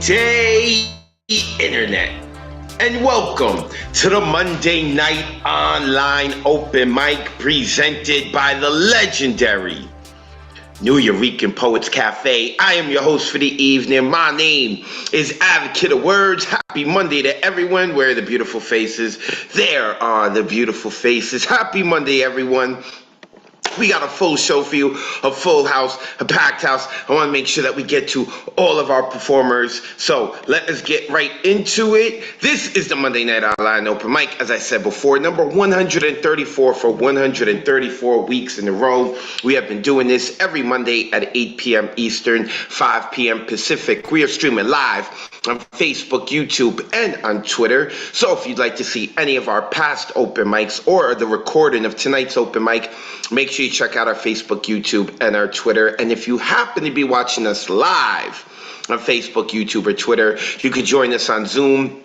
day, Internet, and welcome to the Monday Night Online Open Mic presented by the legendary New Eurekan Poets Cafe. I am your host for the evening. My name is Advocate of Wordz. Happy Monday to everyone. Where are the beautiful faces? There are the beautiful faces. Happy Monday, everyone. We got a full show for you, a full house, a packed house. I want to make sure that we get to all of our performers. So let us get right into it. This is the Monday Night Online Open Mic, as I said before, number 134 for 134 weeks in a row. We have been doing this every Monday at 8 p.m. Eastern, 5 p.m. Pacific. We are streaming live on Facebook, YouTube, and on Twitter. So if you'd like to see any of our past open mics or the recording of tonight's open mic, make sure you check out our Facebook, YouTube, and our Twitter. And if you happen to be watching us live on Facebook, YouTube, or Twitter, you could join us on Zoom.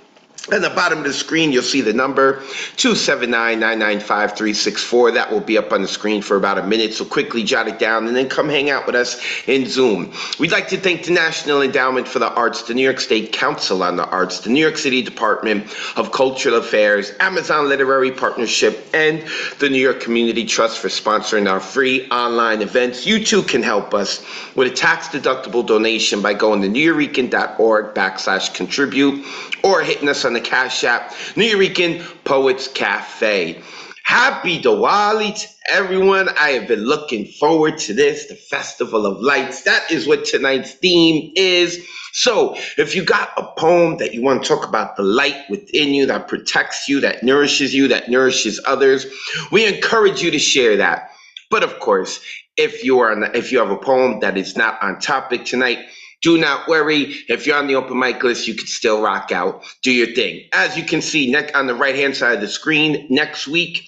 At the bottom of the screen, you'll see the number 279-995-364. That will be up on the screen for about a minute, so quickly jot it down and then come hang out with us in Zoom. We'd like to thank the National Endowment for the Arts, the New York State Council on the Arts, the New York City Department of Cultural Affairs, Amazon Literary Partnership, and the New York Community Trust for sponsoring our free online events. You too can help us with a tax-deductible donation by going to neweurekan.org/contribute or hitting us on the Cash App, New Eurekan Poets Cafe. Happy Diwali to everyone. I have been looking forward to this, the Festival of Lights. That is what tonight's theme is. So if you got a poem that you want to talk about the light within you, that protects you, that nourishes others, we encourage you to share that. But of course, if you have a poem that is not on topic tonight, do not worry. If you're on the open mic list, you can still rock out, do your thing. As you can see on the right-hand side of the screen, next week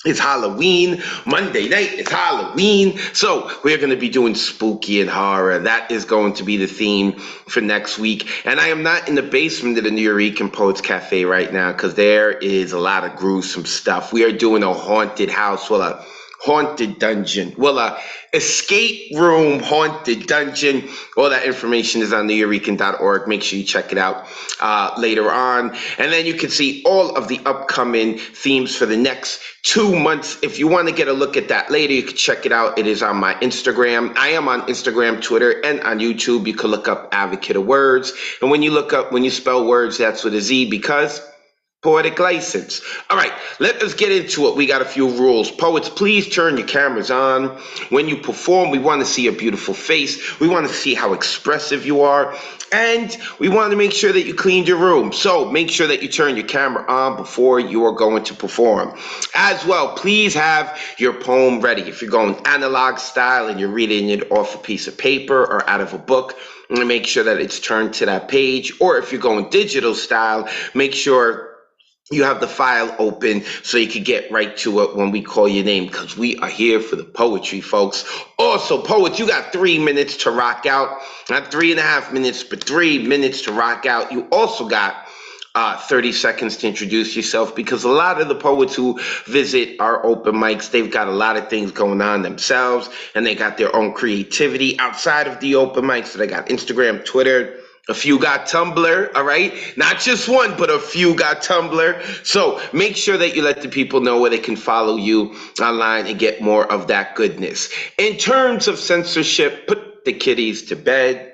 is Halloween. Monday night is Halloween. So we're going to be doing spooky and horror. That is going to be the theme for next week. And I am not in the basement of the New Eurekan Poets Cafe right now because there is a lot of gruesome stuff. We are doing a haunted house, a haunted dungeon, a escape room haunted dungeon. All that information is on neweurekan.org. Make sure you check it out later on. And then you can see all of the upcoming themes for the next 2 months. If you want to get a look at that later, you can check it out. It is on my Instagram. I am on Instagram, Twitter, and on YouTube. You can look up Advocate of Wordz. And when you spell words, that's with a Z because poetic license. All right, let us get into it. We got a few rules. Poets, please turn your cameras on. When you perform, we want to see a beautiful face. We want to see how expressive you are. And we want to make sure that you cleaned your room. So make sure that you turn your camera on before you are going to perform. As well, please have your poem ready. If you're going analog style and you're reading it off a piece of paper or out of a book, make sure that it's turned to that page. Or if you're going digital style, make sure you have the file open so you can get right to it when we call your name, because we are here for the poetry, folks. Also, poets, you got 3 minutes to rock out. Not 3.5 minutes, but 3 minutes to rock out. You also got 30 seconds to introduce yourself, because a lot of the poets who visit our open mics, they've got a lot of things going on themselves, and they got their own creativity outside of the open mics. So they got Instagram, Twitter, a few got Tumblr, all right? Not just one, but a few got Tumblr. So make sure that you let the people know where they can follow you online and get more of that goodness. In terms of censorship, put the kiddies to bed.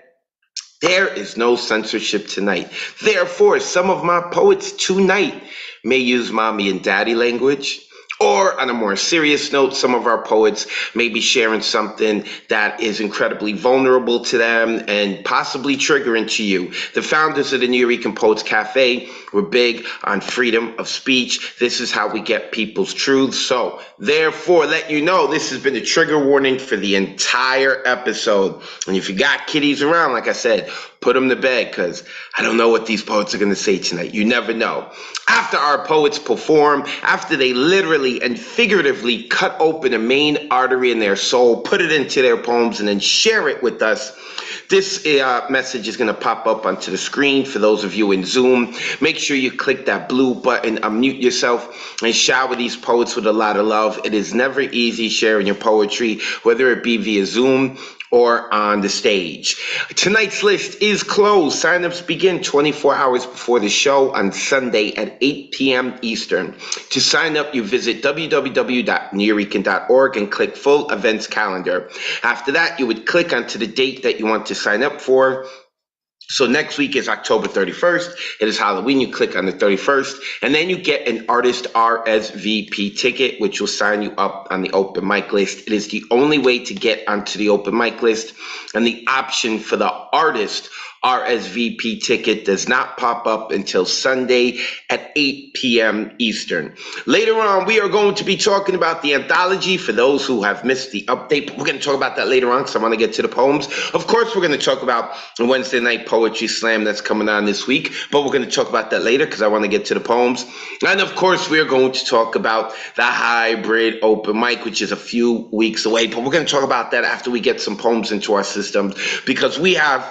There is no censorship tonight. Therefore, some of my poets tonight may use mommy and daddy language. Or on a more serious note, some of our poets may be sharing something that is incredibly vulnerable to them and possibly triggering to you. The founders of the New Eurekan Poets Cafe were big on freedom of speech. This is how we get people's truths. So therefore, let you know, this has been a trigger warning for the entire episode. And if you got kiddies around, like I said, put them to bed, because I don't know what these poets are going to say tonight. You never know. After our poets perform, after they literally and figuratively cut open a main artery in their soul, put it into their poems, and then share it with us, this message is going to pop up onto the screen for those of you in Zoom. Make sure you click that blue button, unmute yourself, and shower these poets with a lot of love. It is never easy sharing your poetry, whether it be via Zoom or on the stage. Tonight's list is is closed. Signups begin 24 hours before the show on Sunday at 8 p.m. Eastern. To sign up, you visit www.nuyorican.org and click Full Events Calendar. After that, you would click onto the date that you want to sign up for. So next week is October 31st. It is Halloween. You click on the 31st, and then you get an artist RSVP ticket, which will sign you up on the open mic list. It is the only way to get onto the open mic list, and the option for the artist RSVP ticket does not pop up until Sunday at 8 p.m. Eastern. Later on, we are going to be talking about the anthology for those who have missed the update, but we're going to talk about that later on because I want to get to the poems. Of course, we're going to talk about the Wednesday night poetry slam that's coming on this week, but we're going to talk about that later because I want to get to the poems. And of course, we are going to talk about the hybrid open mic, which is a few weeks away, but we're going to talk about that after we get some poems into our systems, because we have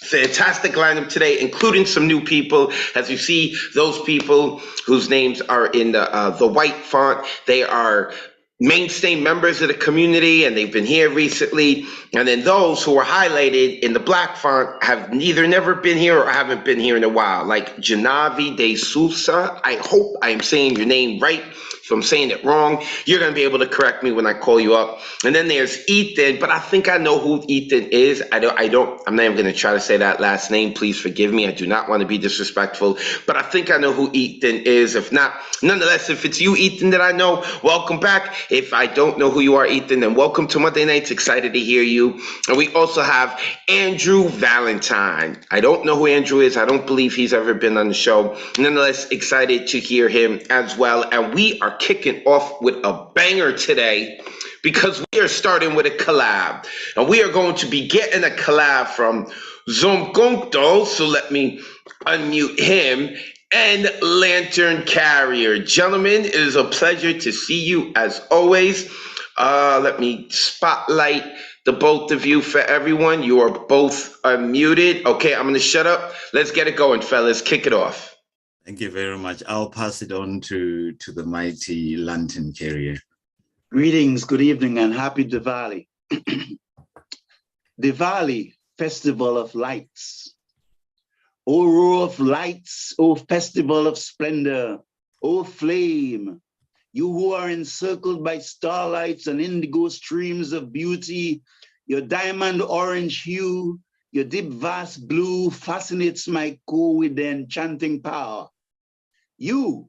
fantastic lineup today, including some new people. As you see, those people whose names are in the white font, they are mainstay members of the community, and they've been here recently. And then those who are highlighted in the black font have either never been here or haven't been here in a while, like Janavi de Sousa. I hope I am saying your name right. If I'm saying it wrong, you're going to be able to correct me when I call you up. And then there's Ethan, but I think I know who Ethan is. I'm not even going to try to say that last name. Please forgive me. I do not want to be disrespectful, but I think I know who Ethan is. If not, nonetheless, if it's you, Ethan, that I know, welcome back. If I don't know who you are, Ethan, then welcome to Monday Nights. Excited to hear you. And we also have Andrew Valentine. I don't know who Andrew is. I don't believe he's ever been on the show. Nonetheless, excited to hear him as well. And we are kicking off with a banger today because we are starting with a collab. And we are going to be getting a collab from Zomkonto. So let me unmute him. And Lantern Carrier. Gentlemen, it is a pleasure to see you as always. Let me spotlight the both of you for everyone. You are both unmuted. Okay, I'm going to shut up. Let's get it going, fellas. Kick it off. Thank you very much. I'll pass it on to the mighty Lantern Carrier. Greetings, good evening, and happy Diwali. Diwali, Festival of Lights. O row of lights, O festival of splendor, O flame, you who are encircled by starlights and indigo streams of beauty, your diamond orange hue, your deep vast blue fascinates my core with their enchanting power. You,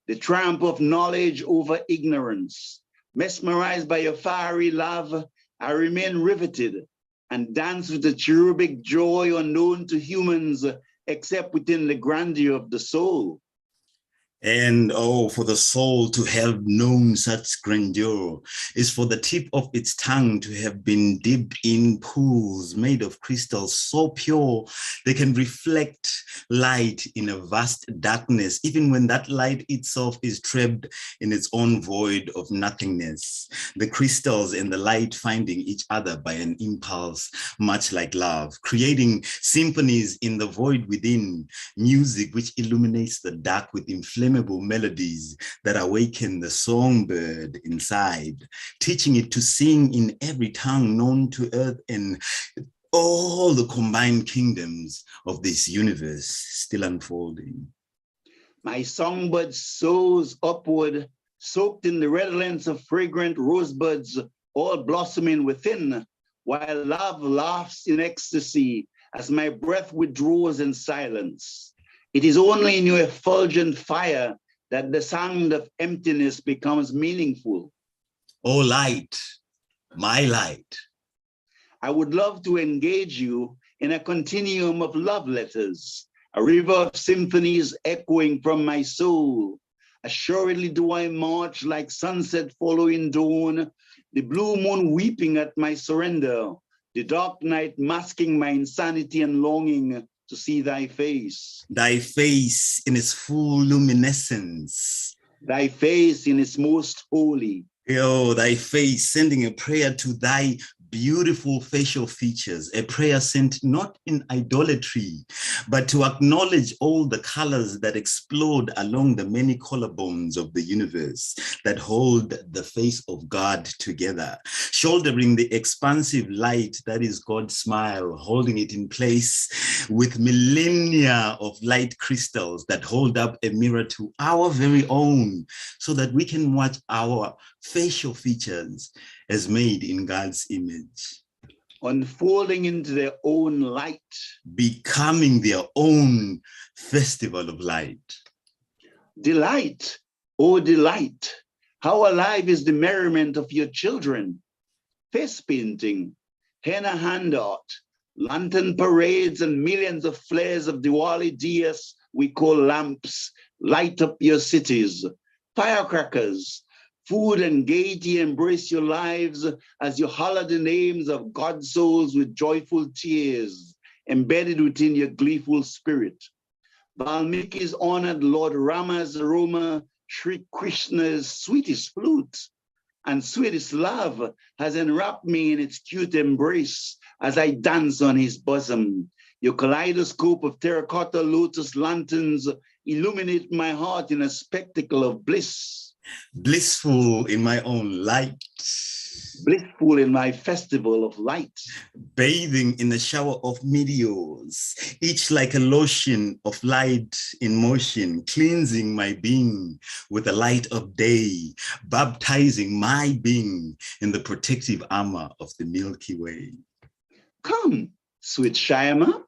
the triumph of knowledge over ignorance, mesmerized by your fiery love, I remain riveted and dance with a cherubic joy unknown to humans, except within the grandeur of the soul. And oh, for the soul to have known such grandeur is for the tip of its tongue to have been dipped in pools made of crystals so pure they can reflect light in a vast darkness, even when that light itself is trapped in its own void of nothingness. The crystals and the light finding each other by an impulse, much like love, creating symphonies in the void within, music which illuminates the dark with inflammable melodies that awaken the songbird inside, teaching it to sing in every tongue known to earth and all the combined kingdoms of this universe still unfolding. My songbird soars upward, soaked in the redolence of fragrant rosebuds, all blossoming within, while love laughs in ecstasy as my breath withdraws in silence. It is only in your effulgent fire that the sound of emptiness becomes meaningful. Oh light, my light. I would love to engage you in a continuum of love letters, a river of symphonies echoing from my soul. Assuredly do I march like sunset following dawn, the blue moon weeping at my surrender, the dark night masking my insanity and longing to see thy face. Thy face in its full luminescence. Thy face in its most holy. Oh, thy face sending a prayer to thy beautiful facial features, a prayer sent not in idolatry, but to acknowledge all the colors that explode along the many collarbones of the universe that hold the face of God together, shouldering the expansive light that is God's smile, holding it in place with millennia of light crystals that hold up a mirror to our very own, so that we can watch our facial features as made in God's image, unfolding into their own light, becoming their own festival of light. Delight, oh delight, how alive is the merriment of your children. Face painting, henna handout, lantern parades, and millions of flares of Diwali diyas we call lamps light up your cities. Firecrackers, food and gaiety embrace your lives as you holler the names of God's souls with joyful tears embedded within your gleeful spirit. Valmiki's honored Lord Rama's aroma, Sri Krishna's sweetest flute and sweetest love has enwrapped me in its cute embrace as I dance on his bosom. Your kaleidoscope of terracotta lotus lanterns illuminate my heart in a spectacle of bliss. Blissful in my own light. Blissful in my festival of light. Bathing in a shower of meteors, each like a lotion of light in motion, cleansing my being with the light of day, baptizing my being in the protective armor of the Milky Way. Come, sweet Shyama,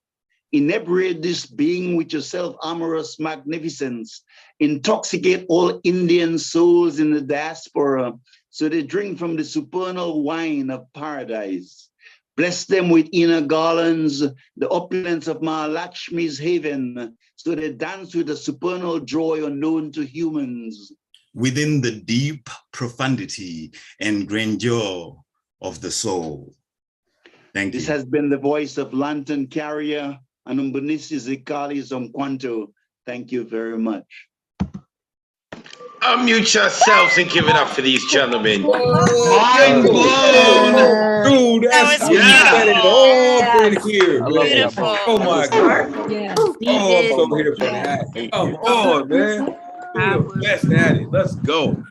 inebriate this being with your self-amorous magnificence. Intoxicate all Indian souls in the diaspora so they drink from the supernal wine of paradise. Bless them with inner garlands, the opulence of Mahalakshmi's haven, so they dance with a supernal joy unknown to humans. Within the deep profundity and grandeur of the soul. Thank you. This has been the voice of Lantern Carrier and Umbunisi Zikali Zomkwanto. Thank you very much. Unmute yourselves and give it up for these gentlemen. Mind blown. Dude, That that's was set it all in here, man. beautiful. Oh my God. Yeah. Oh, I'm so here for that. Come on, man. You're the best at it. Let's go.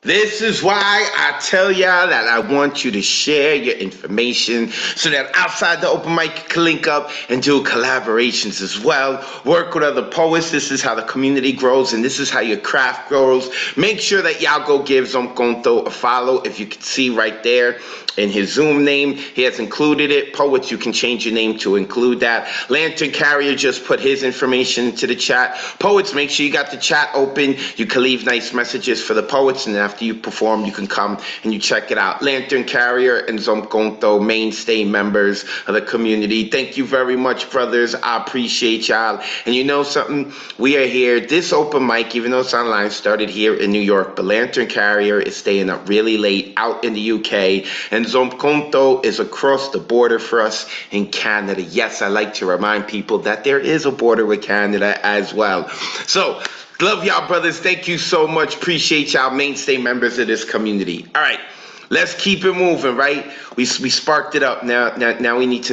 This is why I tell y'all that I want you to share your information so that outside the open mic you can link up and do collaborations as well. Work with other poets. This is how the community grows and this is how your craft grows. Make sure that y'all go give Zomkonto a follow. If you can see right there in his Zoom name, he has included it. Poets, you can change your name to include that. Lantern Carrier just put his information into the chat. Poets, make sure you got the chat open. You can leave nice messages for the poets, and after you perform, you can come and you check it out. Lantern Carrier and Zomkonto, mainstay members of the community. Thank you very much, brothers. I appreciate y'all. And you know something? We are here. This open mic, even though it's online, started here in New York, but Lantern Carrier is staying up really late out in the UK, and Zomkonto is across the border for us in Canada. Yes, I like to remind people that there is a border with Canada as well. So, love y'all, brothers. Thank you so much. Appreciate y'all, mainstay members of this community. All right, let's keep it moving. Right, we sparked it up. Now we need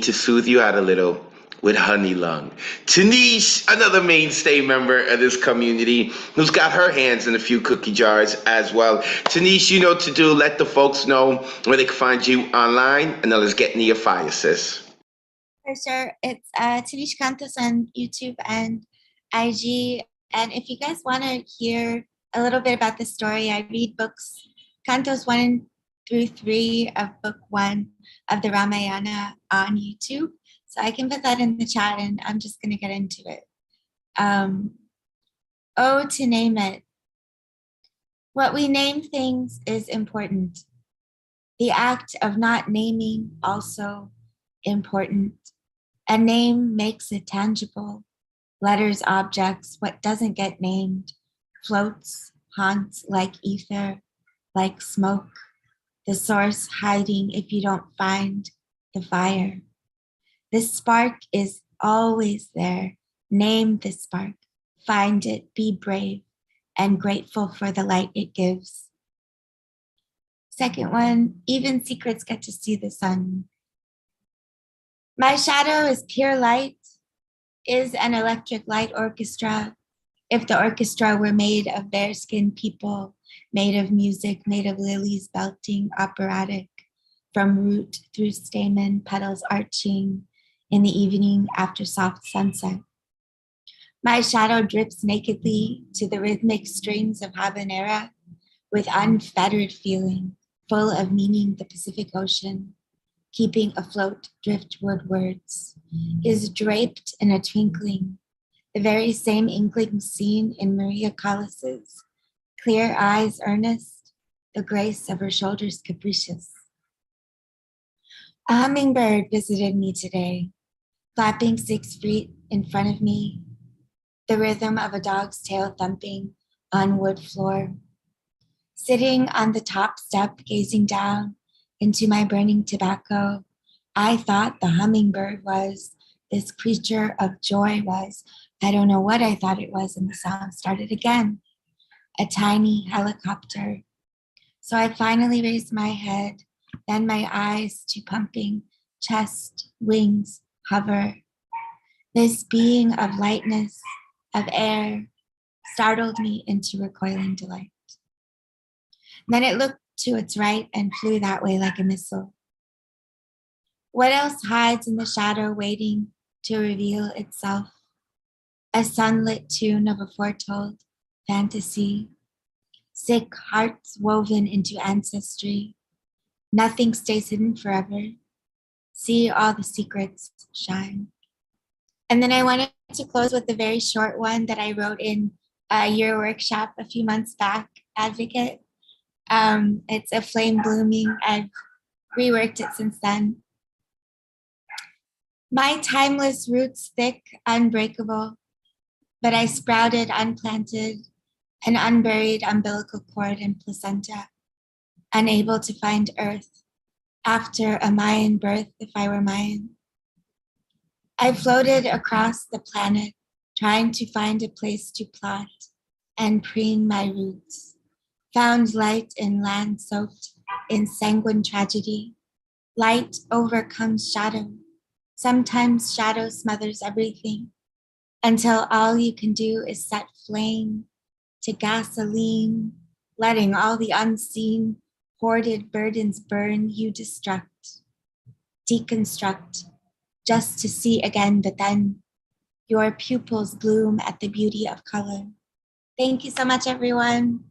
to soothe you out a little with Honey Lung. Tanish, another mainstay member of this community, who's got her hands in a few cookie jars as well. Tanish, you know what to do. Let the folks know where they can find you online, and then let's get into your fire, sis. Sure. It's Tanish Cantos on YouTube and IG. And if you guys want to hear a little bit about the story, I read books, Cantos 1 through 3 of book 1 of the Ramayana on YouTube. So I can put that in the chat and I'm just going to get into it. Oh, to name it. What we name things is important. The act of not naming also important. A name makes it tangible. Letters, objects, what doesn't get named, floats, haunts like ether, like smoke, the source hiding if you don't find the fire. This spark is always there. Name the spark, find it, be brave, and grateful for the light it gives. Second one, even secrets get to see the sun. My shadow is pure light, is an electric light orchestra. If the orchestra were made of bearskin people, made of music, made of lilies belting, operatic, from root through stamen, petals arching in the evening after soft sunset. My shadow drips nakedly to the rhythmic strings of habanera with unfettered feeling, full of meaning, the Pacific Ocean, keeping afloat driftwood words, is draped in a twinkling, the very same inkling seen in Maria Callas's clear eyes earnest, the grace of her shoulders capricious. A hummingbird visited me today, flapping 6 feet in front of me, the rhythm of a dog's tail thumping on wood floor. Sitting on the top step, gazing down into my burning tobacco, I thought the hummingbird was, this creature of joy was, I don't know what I thought it was, and the song started again. A tiny helicopter. So I finally raised my head, then my eyes to pumping, chest, wings, hover. This being of lightness, of air, startled me into recoiling delight. Then it looked to its right and flew that way like a missile. What else hides in the shadow waiting to reveal itself? A sunlit tune of a foretold fantasy, sick hearts woven into ancestry. Nothing stays hidden forever. See all the secrets shine. And then I wanted to close with a very short one that I wrote in your workshop a few months back, Advocate. It's a flame blooming. I've reworked it since then. My timeless roots thick, unbreakable, but I sprouted unplanted, an unburied umbilical cord and placenta, unable to find earth after a Mayan birth if I were Mayan. I floated across the planet, trying to find a place to plot and preen my roots, found light in land soaked in sanguine tragedy. Light overcomes shadow. Sometimes shadow smothers everything, until all you can do is set flame to gasoline, letting all the unseen, hoarded burdens burn you destruct, deconstruct, just to see again, but then your pupils bloom at the beauty of color. Thank you so much, everyone.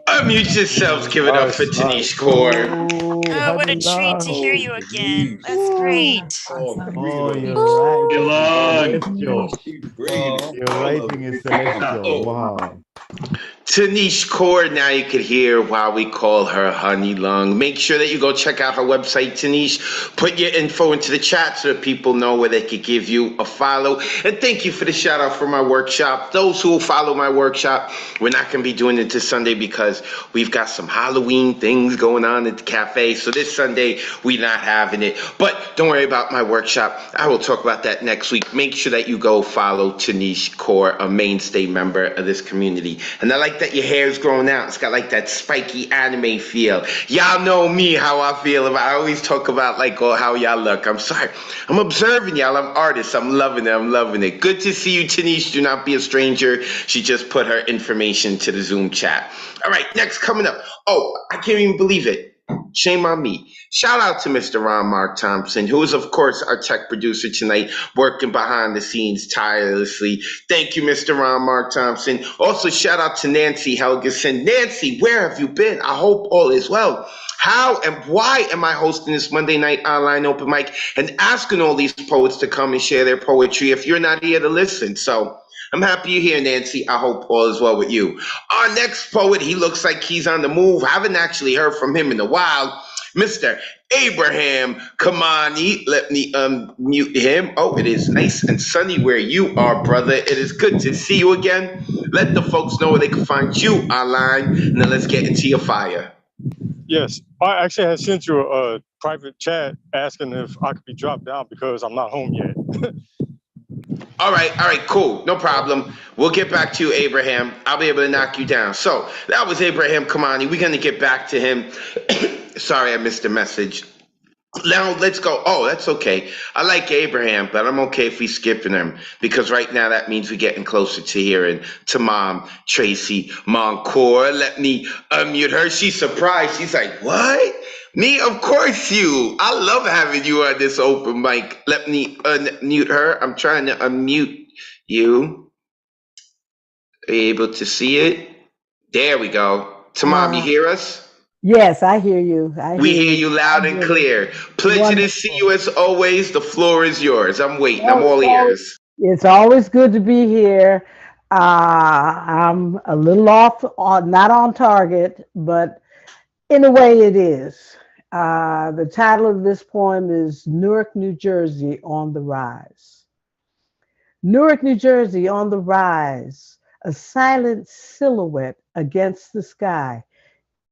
Unmute yourselves. Give it up for Tanish Kaur. Oh, what a treat to hear you again. That's great. Oh, you're right. Celestial. Your writing is celestial. Wow. Tanish Kaur, now you could hear why we call her Honey Lung. Make sure that you go check out her website, Tanish. Put your info into the chat so that people know where they could give you a follow. And thank you for the shout out for my workshop. Those who will follow my workshop, we're not going to be doing it this Sunday because we've got some Halloween things going on at the cafe. So this Sunday, we're not having it. But don't worry about my workshop. I will talk about that next week. Make sure that you go follow Tanish Kaur, a mainstay member of this community. And I like that your hair's growing out. It's got like that spiky anime feel. Y'all know me, how I feel about. I always talk about like how y'all look. I'm sorry. I'm observing y'all. I'm artists. I'm loving it. I'm loving it. Good to see you, Tanish. Do not be a stranger. She just put her information to the Zoom chat. All right, next coming up. Oh, I can't even believe it. Shame on me. Shout out to Mr. Ron Mark Thompson, who is, of course, our tech producer tonight, working behind the scenes tirelessly. Thank you, Mr. Ron Mark Thompson. Also, shout out to Nancy Helgeson. Nancy, where have you been? I hope all is well. How and why am I hosting this Monday night online open mic and asking all these poets to come and share their poetry if you're not here to listen? So I'm happy you're here, Nancy. I hope all is well with you. Our next poet, he looks like he's on the move. I haven't actually heard from him in a while. Mr. Abraham Kamani. Let me unmute him. Oh, it is nice and sunny where you are, brother. It is good to see you again. Let the folks know where they can find you online, and then let's get into your fire. Yes, I actually had sent you a private chat asking if I could be dropped down because I'm not home yet. All right, cool. No problem. We'll get back to you, Abraham. I'll be able to knock you down. So that was Abraham Kamani. We're going to get back to him. Sorry, I missed the message. Now let's go. Oh, that's okay. I like Abraham, but I'm okay if we skipping him because right now that means we're getting closer to hearing to Mom Tracy Moncour. Let me unmute her. She's surprised. She's like, "What? Me? Of course you. I love having you on this open mic." Let me unmute her. I'm trying to unmute you. Are you able to see it? There we go. Tamam, you hear us? Yes, I hear you. We hear you loud and clear. Pleasure to see you as always. The floor is yours. I'm waiting. I'm all ears. It's always good to be here. I'm a little off, not on target, but in a way it is. The title of this poem is Newark, New Jersey on the Rise. Newark, New Jersey on the rise, a silent silhouette against the sky,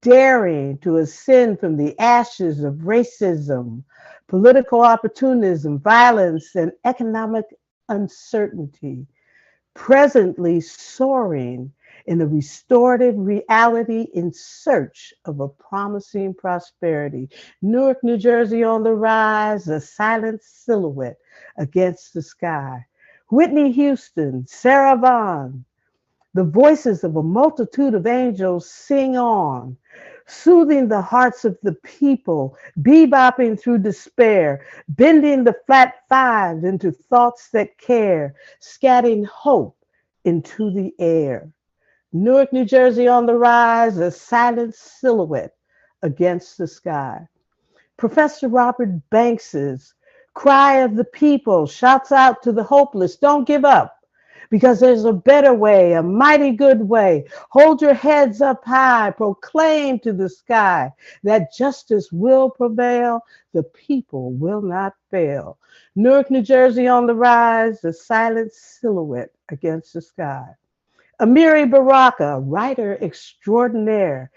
daring to ascend from the ashes of racism, political opportunism, violence, and economic uncertainty, presently soaring in a restorative reality in search of a promising prosperity. Newark, New Jersey on the rise, a silent silhouette against the sky. Whitney Houston, Sarah Vaughan, the voices of a multitude of angels sing on, soothing the hearts of the people, bebopping through despair, bending the flat five into thoughts that care, scatting hope into the air. Newark, New Jersey on the rise, a silent silhouette against the sky. Professor Robert Banks's Cry of the People shouts out to the hopeless, don't give up, because there's a better way, a mighty good way. Hold your heads up high, proclaim to the sky that justice will prevail, the people will not fail. Newark, New Jersey on the rise, a silent silhouette against the sky. Amiri Baraka, writer extraordinaire,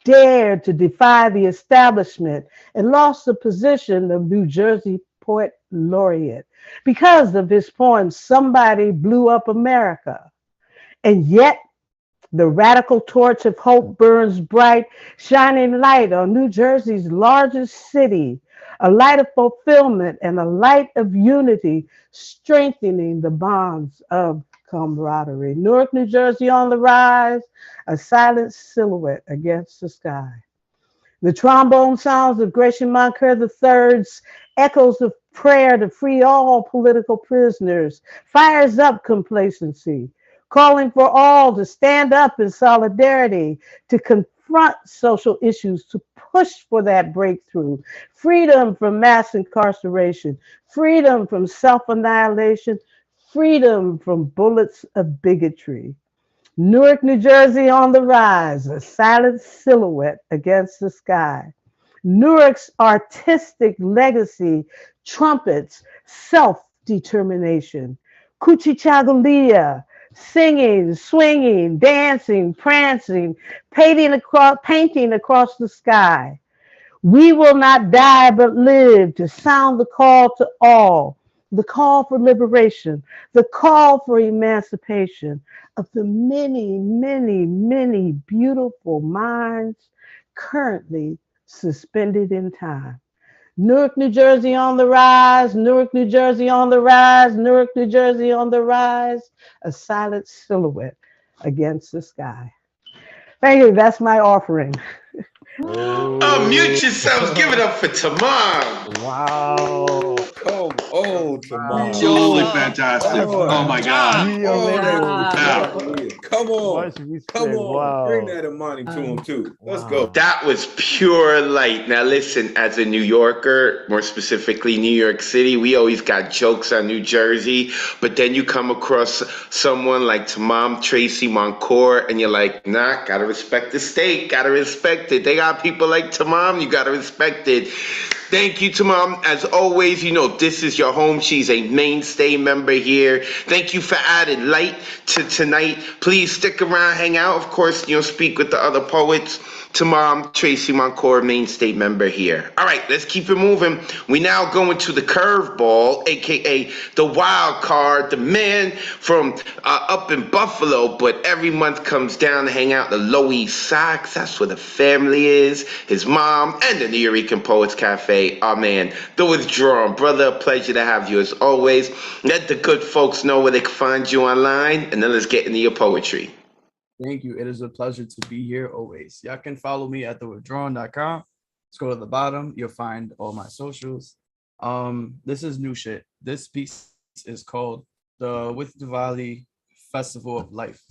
dared to defy the establishment and lost the position of New Jersey Poet Laureate because of his poem, Somebody Blew Up America. And yet, the radical torch of hope burns bright, shining light on New Jersey's largest city, a light of fulfillment and a light of unity, strengthening the bonds of camaraderie. Newark, New Jersey on the rise, a silent silhouette against the sky. The trombone sounds of Gratian Moncur III's echoes of prayer to free all political prisoners, fires up complacency, calling for all to stand up in solidarity, to confront social issues, to push for that breakthrough, freedom from mass incarceration, freedom from self-annihilation, freedom from bullets of bigotry. Newark, New Jersey on the rise, a silent silhouette against the sky. Newark's artistic legacy trumpets self-determination. Kuchichagalia, singing, swinging, dancing, prancing, painting across the sky. We will not die but live to sound the call to all, the call for liberation, the call for emancipation of the many, many, many beautiful minds currently suspended in time. Newark, New Jersey on the rise, Newark, New Jersey on the rise, Newark, New Jersey on the rise, a silent silhouette against the sky. Thank you, that's my offering. Unmute yourselves. Give it up for Tamam. Wow. Come on, Tamam. Absolutely fantastic. Oh my God. Come on. Much respect. Come on. Wow. Bring that Imani to him, too. Let's go. That was pure light. Now listen, as a New Yorker, more specifically New York City, we always got jokes on New Jersey, but then you come across someone like Tamam Tracy Moncour, and you're like, nah, gotta respect the state, gotta respect it. They got people like Tamam, you gotta respect it. Thank you to Mom. As always, you know, this is your home. She's a mainstay member here. Thank you for adding light to tonight. Please stick around, hang out. Of course, you'll speak with the other poets. To Mom, Tracy Moncour, mainstay member here. All right, let's keep it moving. We now go into the curveball, aka the wild card, the man from up in Buffalo, but every month comes down to hang out the Low East Side. That's where the family is. His mom and the New Rican Poets Cafe. Our man, The Withdrawn. Brother, pleasure to have you as always. Let the good folks know where they can find you online, and then let's get into your poetry. Thank you. It is a pleasure to be here always. Y'all can follow me at thewithdrawn.com. Let's go to the bottom. You'll find all my socials. This is new shit. This piece is called the With Diwali Festival of Life.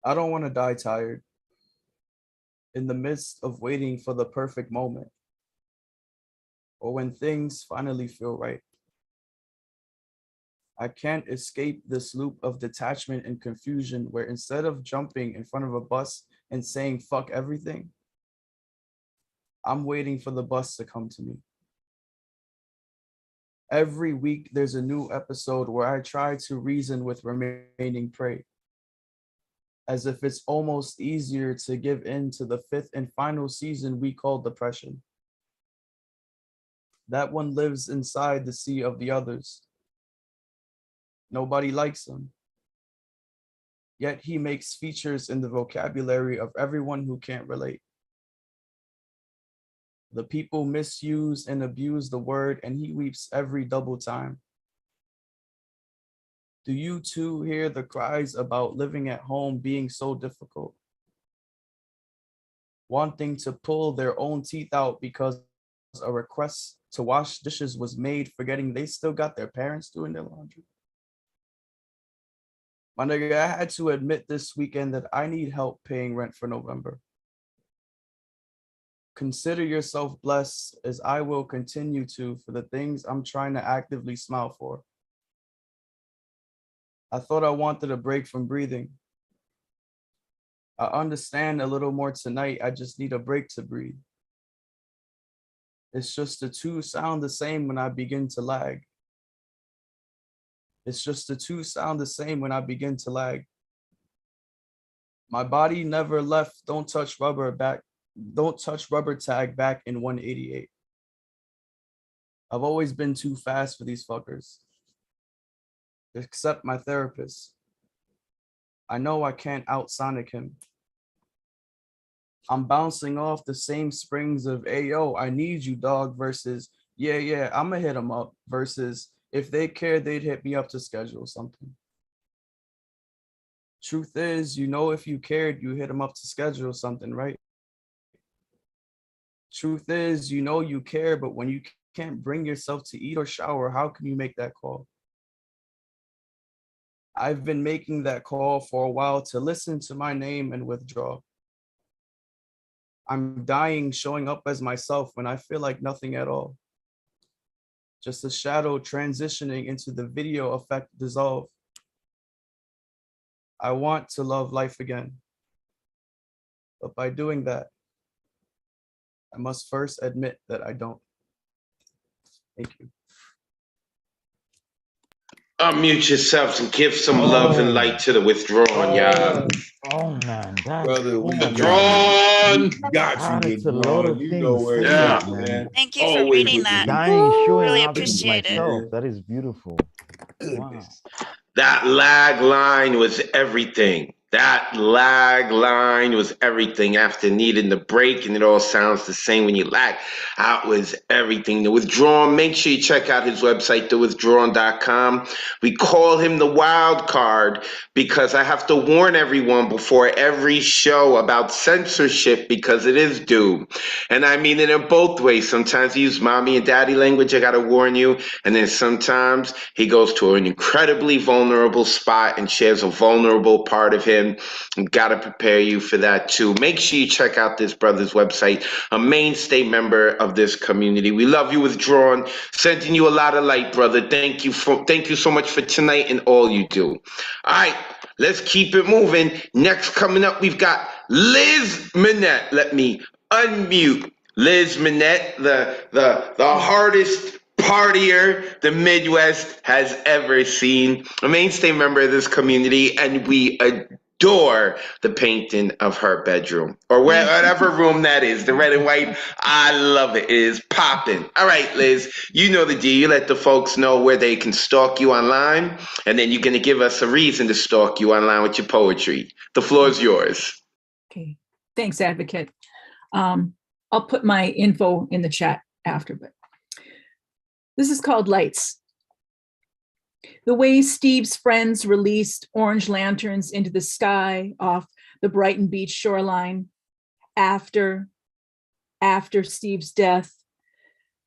I don't want to die tired in the midst of waiting for the perfect moment or when things finally feel right. I can't escape this loop of detachment and confusion where instead of jumping in front of a bus and saying fuck everything, I'm waiting for the bus to come to me. Every week there's a new episode where I try to reason with remaining prey, as if it's almost easier to give in to the fifth and final season we call depression. That one lives inside the sea of the others. Nobody likes him. Yet he makes features in the vocabulary of everyone who can't relate. The people misuse and abuse the word, and he weeps every double time. Do you too hear the cries about living at home being so difficult? Wanting to pull their own teeth out because a request to wash dishes was made, forgetting they still got their parents doing their laundry? My nigga, I had to admit this weekend that I need help paying rent for November. Consider yourself blessed, as I will continue to, for the things I'm trying to actively smile for. I thought I wanted a break from breathing. I understand a little more tonight. I just need a break to breathe. It's just the two sound the same when I begin to lag. It's just the two sound the same when I begin to lag. My body never left. Don't touch rubber tag back in 188. I've always been too fast for these fuckers. Except my therapist. I know I can't out-sonic him. I'm bouncing off the same springs of, ayo, I need you, dog, versus, yeah, I'ma hit him up, versus, if they cared, they'd hit me up to schedule something. Truth is, you know, if you cared, you hit them up to schedule something, right? Truth is, you know you care, but when you can't bring yourself to eat or shower, how can you make that call? I've been making that call for a while to listen to my name and withdraw. I'm dying showing up as myself when I feel like nothing at all. Just a shadow transitioning into the video effect dissolve. I want to love life again. But by doing that, I must first admit that I don't. Thank you. Unmute yourselves and give some love and light to the Withdrawn, y'all. Oh man, that's Brother, we Withdrawn. got you, Withdrawn. You know where yeah, you're at, man. Thank you for Always reading with that. you. dying showing Really up as appreciate it. myself. That is beautiful. Wow. That lag line was everything. That lag line was everything after needing the break, and it all sounds the same when you lag. That was everything. The Withdrawn, make sure you check out his website, thewithdrawn.com. We call him the wild card because I have to warn everyone before every show about censorship because it is due. And I mean it in both ways. Sometimes he uses mommy and daddy language, I gotta warn you. And then sometimes he goes to an incredibly vulnerable spot and shares a vulnerable part of him. Gotta prepare you for that too. Make sure you check out this brother's website, a mainstay member of this community. We love you, Withdrawn. Sending you a lot of light, brother. Thank you so much for tonight and all you do. All right, let's keep it moving. Next coming up, we've got Liz Minette. Let me unmute Liz Minette, the hardest partier the Midwest has ever seen, a mainstay member of this community, and we adore the painting of her bedroom or whatever room that is, the red and white. I love it. It is popping. All right, Liz, you know the deal. You let the folks know where they can stalk you online, and then you're going to give us a reason to stalk you online with your poetry. The floor is yours. Okay, thanks, Advocate. I'll put my info in the chat after, but this is called Lights. The way Steve's friends released orange lanterns into the sky off the Brighton Beach shoreline after Steve's death,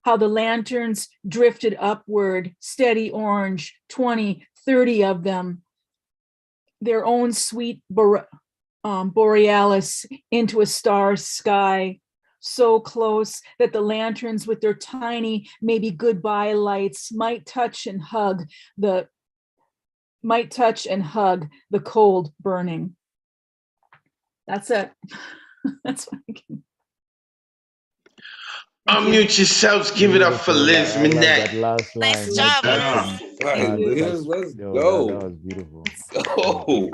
how the lanterns drifted upward, steady orange, 20, 30 of them, their own sweet borealis into a star sky, so close that the lanterns with their tiny, maybe goodbye lights might touch and hug the cold burning. That's it. That's what I can. Unmute yourselves. Give it up for Liz Minette. Nice job. Right, Liz, let's go. That was beautiful. Oh.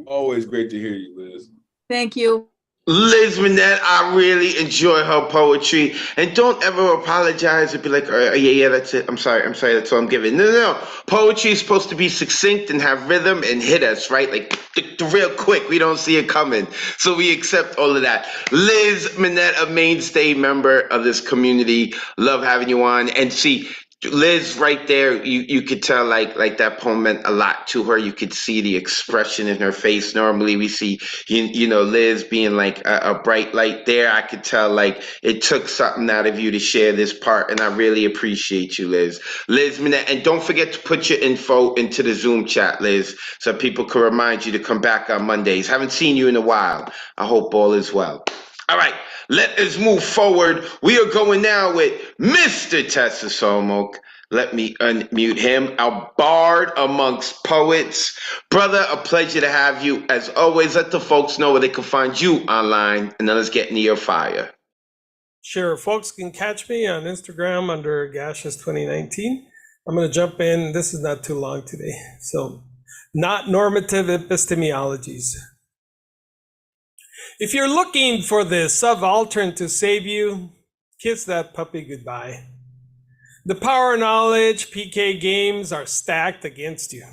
Always great to hear you, Liz. Thank you. Liz Minette, I really enjoy her poetry, and don't ever apologize and be like, yeah, that's it. I'm sorry, that's all I'm giving. No. Poetry is supposed to be succinct and have rhythm and hit us, right? Like real quick. We don't see it coming, so we accept all of that. Liz Minette, a mainstay member of this community, love having you on. And see, Liz, right there, you could tell like that poem meant a lot to her. You could see the expression in her face. Normally we see, you know, Liz being like a bright light there. I could tell like it took something out of you to share this part, and I really appreciate you, Liz. Liz Minette, and don't forget to put your info into the Zoom chat, Liz, so people can remind you to come back on Mondays. Haven't seen you in a while. I hope all is well. All right, let us move forward. We are going now with Mr. Tessa Somok. Let me unmute him, our bard amongst poets. Brother, a pleasure to have you. As always, let the folks know where they can find you online, and then let's get into your fire. Sure, folks can catch me on Instagram under Gashes2019. I'm going to jump in. This is not too long today. So, not normative epistemologies. If you're looking for the subaltern to save you, kiss that puppy goodbye. The power knowledge PK games are stacked against you.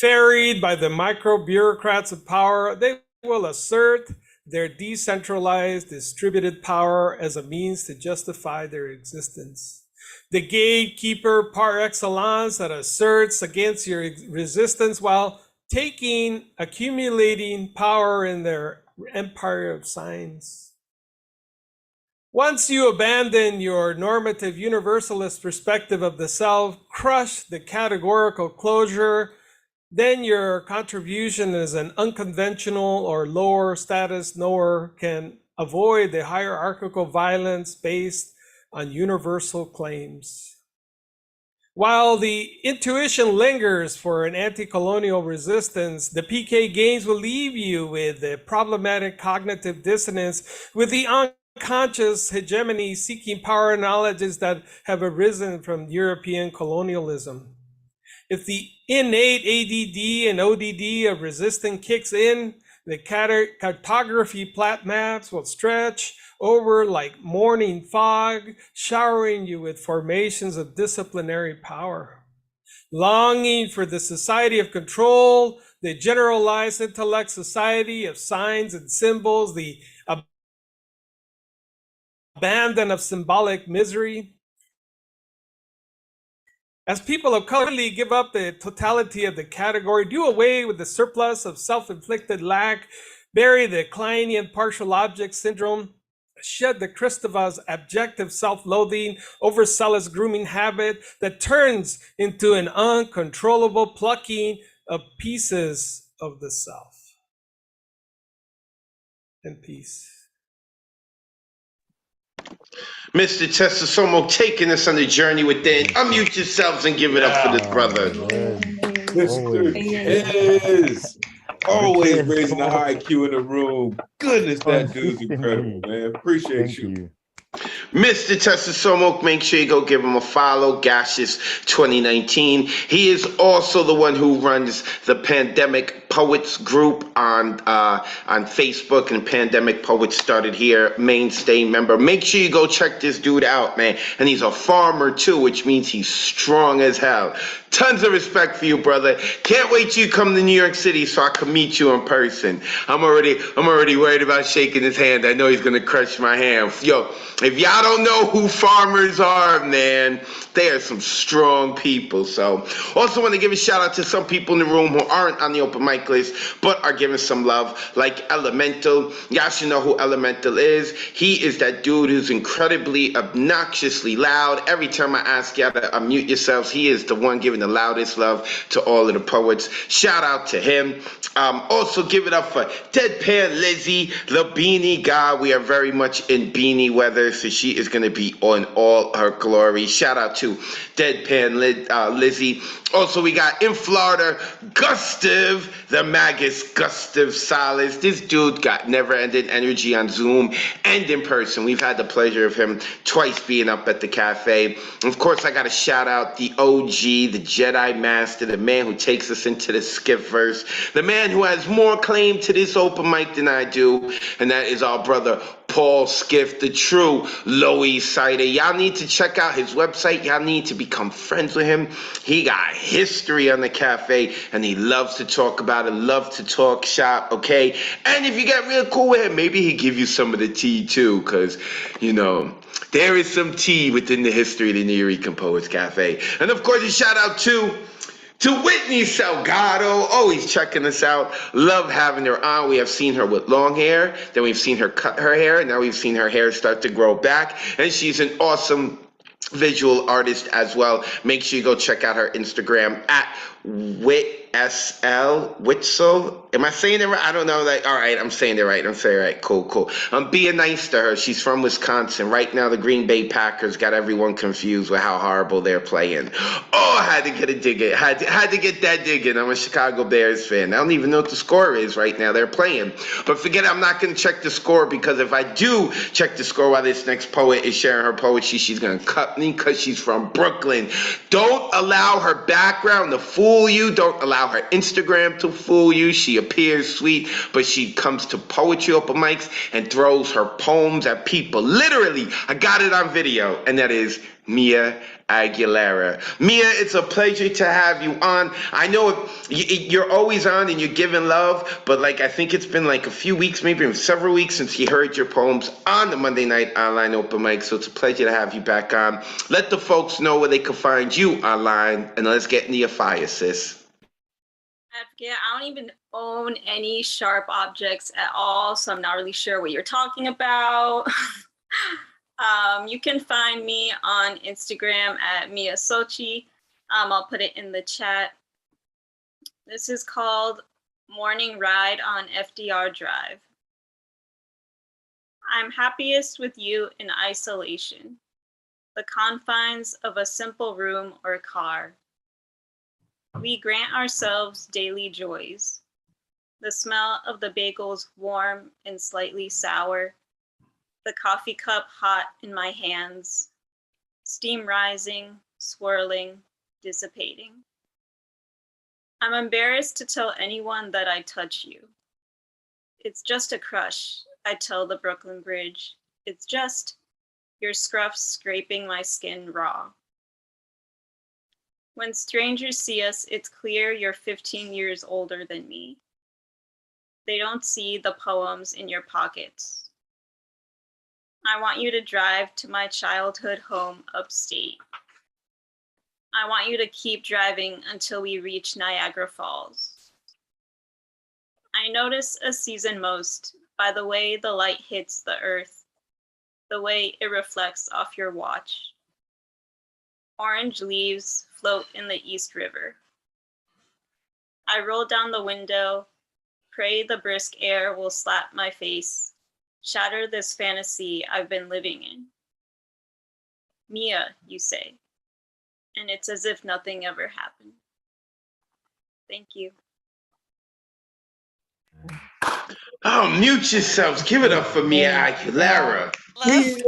Ferried by the micro bureaucrats of power, they will assert their decentralized distributed power as a means to justify their existence. The gatekeeper par excellence that asserts against your resistance while accumulating power in their empire of signs. Once you abandon your normative universalist perspective of the self, crush the categorical closure, then your contribution as an unconventional or lower status knower can avoid the hierarchical violence based on universal claims. While the intuition lingers for an anti-colonial resistance, the PK games will leave you with the problematic cognitive dissonance with the unconscious hegemony seeking power knowledges that have arisen from European colonialism. If the innate ADD and ODD of resistance kicks in, the cartography plat maps will stretch over like morning fog, showering you with formations of disciplinary power. Longing for the society of control, the generalized intellect society of signs and symbols, the abandon of symbolic misery. As people of color give up the totality of the category, do away with the surplus of self-inflicted lack, bury the Kleinian partial object syndrome, shed the Kristova's objective self-loathing, overzealous grooming habit that turns into an uncontrollable plucking of pieces of the self. And peace. Mr. Tessa Somok taking us on the journey within. Unmute yourselves and give it up for this brother. Mr. Kiss. Always Because raising the IQ in the room. Goodness, that dude's incredible, consistently. man. Appreciate Thank you. you. Mr. Tessasomo, make sure you go give him a follow, Gaseous 2019. He is also the one who runs the Pandemic Poets group on Facebook, and Pandemic Poets started here, mainstay member. Make sure you go check this dude out, man. And he's a farmer too, which means he's strong as hell. Tons of respect for you, brother. Can't wait till you come to New York City so I can meet you in person. I'm already worried about shaking his hand. I know he's gonna crush my hand. Yo, if y'all don't know who farmers are, man, they are some strong people. So, also want to give a shout out to some people in the room who aren't on the open mic list, but are giving some love, like Elemental. Y'all should know who Elemental is. He is that dude who's incredibly obnoxiously loud. Every time I ask y'all to unmute yourselves, he is the one giving the loudest love to all of the poets. Shout out to him. Also give it up for Deadpan Lizzie, the Beanie God. We are very much in beanie weather, so she is going to be on all her glory. Shout out to Deadpan Lizzie. Also, we got in Florida, Gustav, the Magus, Gustav Salas. This dude got never-ending energy on Zoom and in person. We've had the pleasure of him twice being up at the cafe. Of course, I got to shout out the OG, the Jedi Master, the man who takes us into the Skiff-verse, the man who has more claim to this open mic than I do, and that is our brother Paul Skiff, the true Low East Sider. Y'all need to check out his website. Y'all need to become friends with him. He got history on the cafe, and he loves to talk about it, loves to talk shop, okay? And if you get real cool with him, maybe he'll give you some of the tea too, because, you know, there is some tea within the history of the New York Poets Cafe. And of course, a shout out to Whitney Salgado, always checking us out. Love having her on. We have seen her with long hair, then we've seen her cut her hair, and now we've seen her hair start to grow back. And she's an awesome visual artist as well. Make sure you go check out her Instagram at Witzel. Am I saying it right? I don't know. Like, all right, I'm saying it right. Cool. I'm being nice to her. She's from Wisconsin. Right now, the Green Bay Packers got everyone confused with how horrible they're playing. Oh, I had to get a dig it. Had to get that dig in. I'm a Chicago Bears fan. I don't even know what the score is right now. They're playing. But forget it, I'm not going to check the score, because if I do check the score while this next poet is sharing her poetry, she's going to cut me because she's from Brooklyn. Don't allow her background to fool you. Don't allow her Instagram to fool you. She appears sweet, but she comes to poetry open mics and throws her poems at people. Literally, I got it on video, and that is Mia Aguilera. Mia, it's a pleasure to have you on. I know you're always on and you're giving love, but like I think it's been like a few weeks, maybe even several weeks since you heard your poems on the Monday Night Online Open Mic, so it's a pleasure to have you back on. Let the folks know where they can find you online, and let's get into your fire, sis. Advocate, I don't even own any sharp objects at all, so I'm not really sure what you're talking about. You can find me on Instagram at Mia Sochi. I'll put it in the chat. This is called Morning Ride on FDR Drive. I'm happiest with you in isolation, the confines of a simple room or car. We grant ourselves daily joys. The smell of the bagels warm and slightly sour, the coffee cup hot in my hands, steam rising, swirling, dissipating. I'm embarrassed to tell anyone that I touch you. It's just a crush, I tell the Brooklyn Bridge. It's just your scruff scraping my skin raw. When strangers see us, it's clear you're 15 years older than me. They don't see the poems in your pockets. I want you to drive to my childhood home upstate. I want you to keep driving until we reach Niagara Falls. I notice a season most by the way the light hits the earth, the way it reflects off your watch. Orange leaves float in the East River. I roll down the window, pray the brisk air will slap my face, shatter this fantasy I've been living in. Mia, you say, and it's as if nothing ever happened. Thank you. Oh, mute yourselves. Give it up for Mia Aguilera. The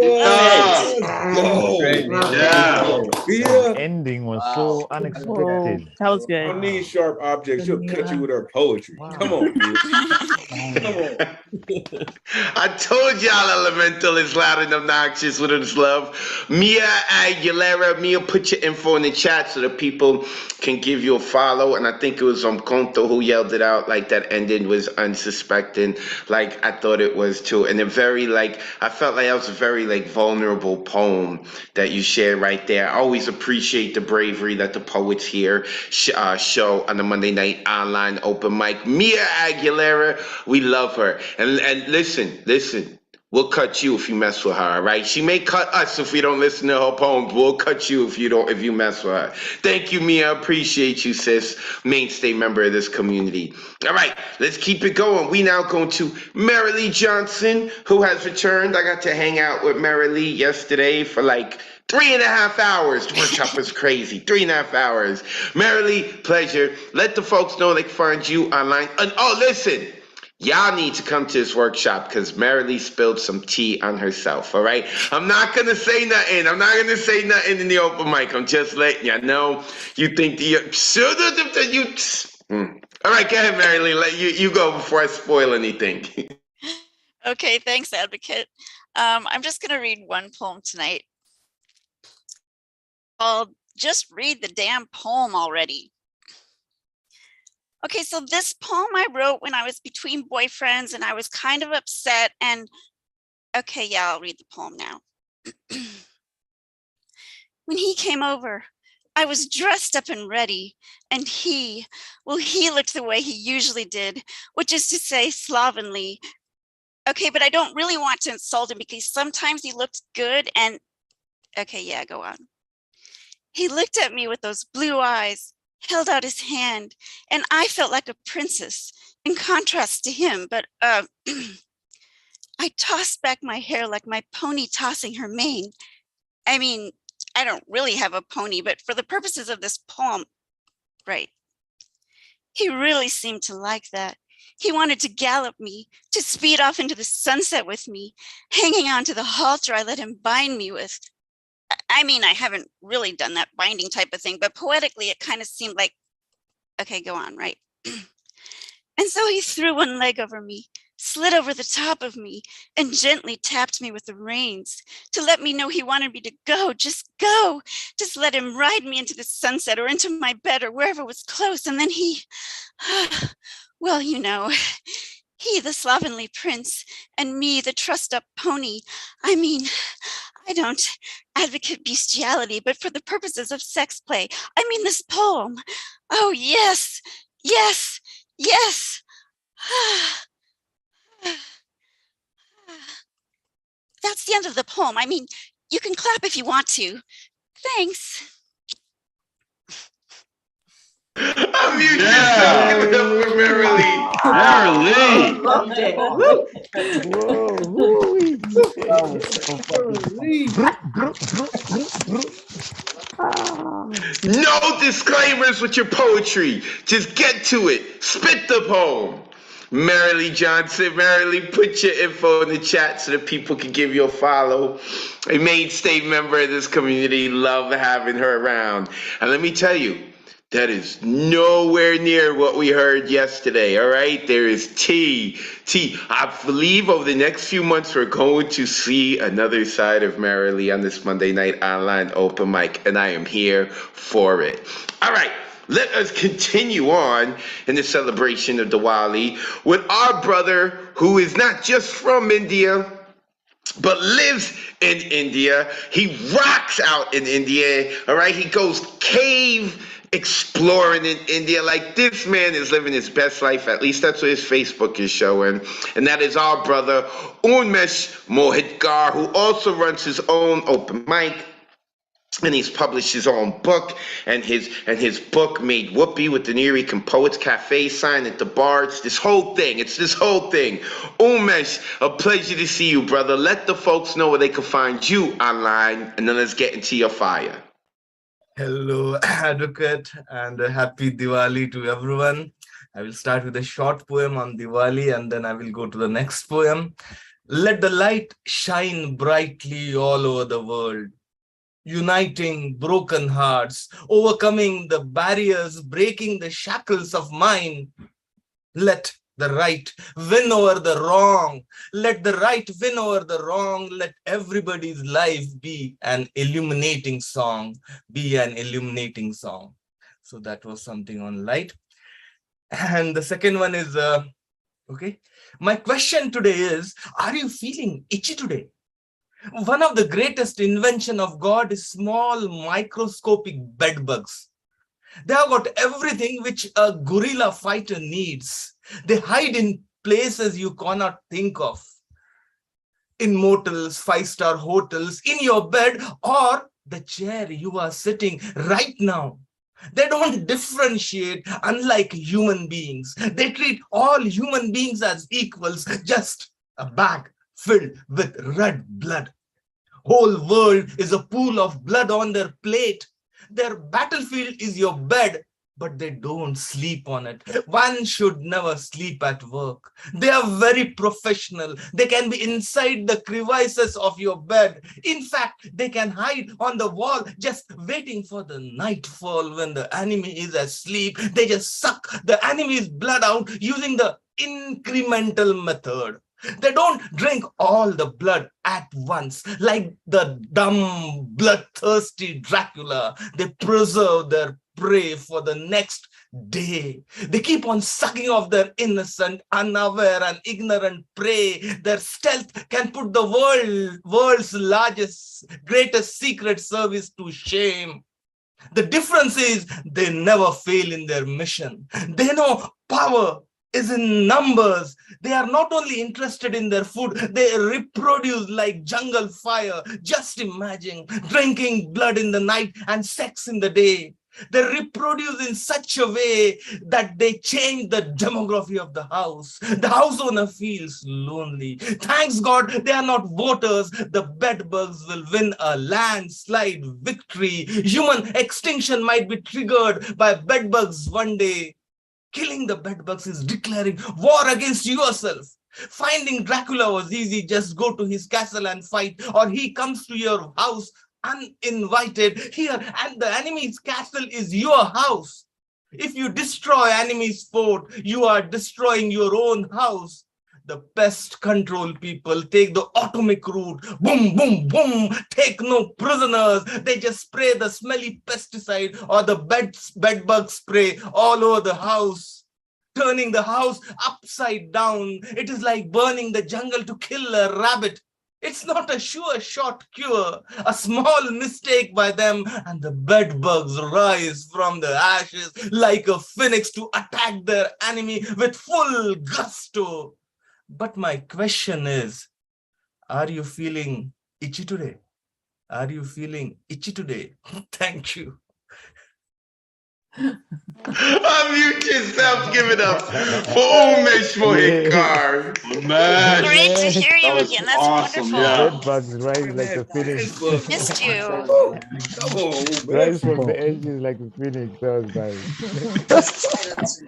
ending was so unexpected. That was good. Don't need sharp objects. She'll cut you with her poetry. Come on, Mia. Come on. I told y'all Elemental is loud and obnoxious with his love. Mia Aguilera, Mia, put your info in the chat so that people can give you a follow. And I think it was Conto who yelled it out, like that ending was unsuspecting. Like I thought it was too. And I felt like that was a very vulnerable poem that you shared right there. I always appreciate the bravery that the poets here show on the Monday night online open mic. Mia Aguilera, we love her. And listen, we'll cut you if you mess with her, all right? She may cut us if we don't listen to her poems. We'll cut you if you mess with her. Thank you, Mia. Appreciate you, sis. Mainstay member of this community. All right, let's keep it going. We now go to Marilee Johnson, who has returned. I got to hang out with Marilee yesterday for 3.5 hours. The workshop was crazy. 3.5 hours. Marilee, pleasure. Let the folks know they can find you online. And listen. Y'all need to come to this workshop because Marilee spilled some tea on herself, all right? I'm not going to say nothing. I'm not going to say nothing in the open mic. I'm just letting y'all know. You think All right, go ahead, Marilee. You go before I spoil anything. Okay, thanks, Advocate. I'm just going to read one poem tonight called Just Read the Damn Poem Already. Okay, so this poem I wrote when I was between boyfriends and I was kind of upset and, okay, yeah, I'll read the poem now. When he came over, I was dressed up and ready, and he looked the way he usually did, which is to say slovenly. Okay, but I don't really want to insult him because sometimes he looked good and, okay, yeah, go on. He looked at me with those blue eyes, held out his hand, and I felt like a princess in contrast to him, but I tossed back my hair like my pony tossing her mane. I mean, I don't really have a pony, but for the purposes of this poem, right. He really seemed to like that. He wanted to gallop me, to speed off into the sunset with me, hanging on to the halter I let him bind me with. I mean, I haven't really done that binding type of thing, but poetically, it kind of seemed like, okay, go on, right? And so he threw one leg over me, slid over the top of me, and gently tapped me with the reins to let me know he wanted me to go. Just let him ride me into the sunset or into my bed or wherever was close. And then he, well, you know, he, the slovenly prince, and me, the trussed-up pony. I mean, I don't advocate bestiality, but for the purposes of sex play, I mean this poem. Oh, yes, yes, yes. That's the end of the poem. I mean, you can clap if you want to. Thanks. Unmute yourself. Give it up for Marilee. No disclaimers with your poetry. Just get to it. Spit the poem. Marilee Johnson. Marilee, put your info in the chat so that people can give you a follow. A mainstay member of this community. Love having her around. And let me tell you, that is nowhere near what we heard yesterday, all right? There is tea. I believe over the next few months, we're going to see another side of Marilee on this Monday night online open mic, and I am here for it. All right, let us continue on in the celebration of Diwali with our brother who is not just from India, but lives in India. He rocks out in India, all right? He goes cave exploring in India. Like, this man is living his best life. At least that's what his Facebook is showing. And that is our brother, Unmesh Mohitgar, who also runs his own open mic. And he's published his own book, and his book made whoopee with the New York Poets Cafe sign at the bar. It's this whole thing. Umesh, a pleasure to see you, brother. Let the folks know where they can find you online, and then let's get into your fire. Hello, Advocate, and happy Diwali to everyone. I will start with a short poem on Diwali and then I will go to the next poem. Let the light shine brightly all over the world, uniting broken hearts, overcoming the barriers, breaking the shackles of mind. Let the right win over the wrong. Let the right win over the wrong. Let everybody's life be an illuminating song. Be an illuminating song. So that was something on light. And the second one is, okay. My question today is, are you feeling itchy today? One of the greatest invention of God is small microscopic bed bugs. They have got everything which a guerrilla fighter needs. They hide in places you cannot think of. In motels, 5-star hotels, in your bed, or the chair you are sitting right now. They don't differentiate, unlike human beings. They treat all human beings as equals, just a bag filled with red blood. Whole world is a pool of blood on their plate. Their battlefield is your bed, but they don't sleep on it. One should never sleep at work. They are very professional. They can be inside the crevices of your bed. In fact, they can hide on the wall just waiting for the nightfall when the enemy is asleep. They just suck the enemy's blood out using the incremental method. They don't drink all the blood at once, like the dumb, bloodthirsty Dracula. They preserve their prey for the next day. They keep on sucking off their innocent, unaware, and ignorant prey. Their stealth can put the world's largest, greatest secret service to shame. The difference is they never fail in their mission. They know power is in numbers. They are not only interested in their food, they reproduce like jungle fire. Just imagine drinking blood in the night and sex in the day. They reproduce in such a way that they change the demography of the house. The house owner feels lonely. Thanks God they are not voters. The bedbugs will win a landslide victory. Human extinction might be triggered by bedbugs one day. Killing the bedbugs is declaring war against yourself. Finding Dracula was easy. Just go to his castle and fight, or he comes to your house uninvited. Here, and the enemy's castle is your house. If you destroy enemy's fort, you are destroying your own house. The pest control people take the atomic route. Boom, boom, boom. Take no prisoners. They just spray the smelly pesticide or the bed bug spray all over the house, turning the house upside down. It is like burning the jungle to kill a rabbit. It's not a sure shot cure. A small mistake by them and the bed bugs rise from the ashes like a phoenix to attack their enemy with full gusto. But my question is, are you feeling itchy today? Are you feeling itchy today? Thank you. Unmute yourself, give it up for Umesh Mohikar. Man. Great to hear you That was again. That's awesome, wonderful. Bed bugs rise like a phoenix. Missed you. Come on, Rise from the edges like a phoenix. That was nice.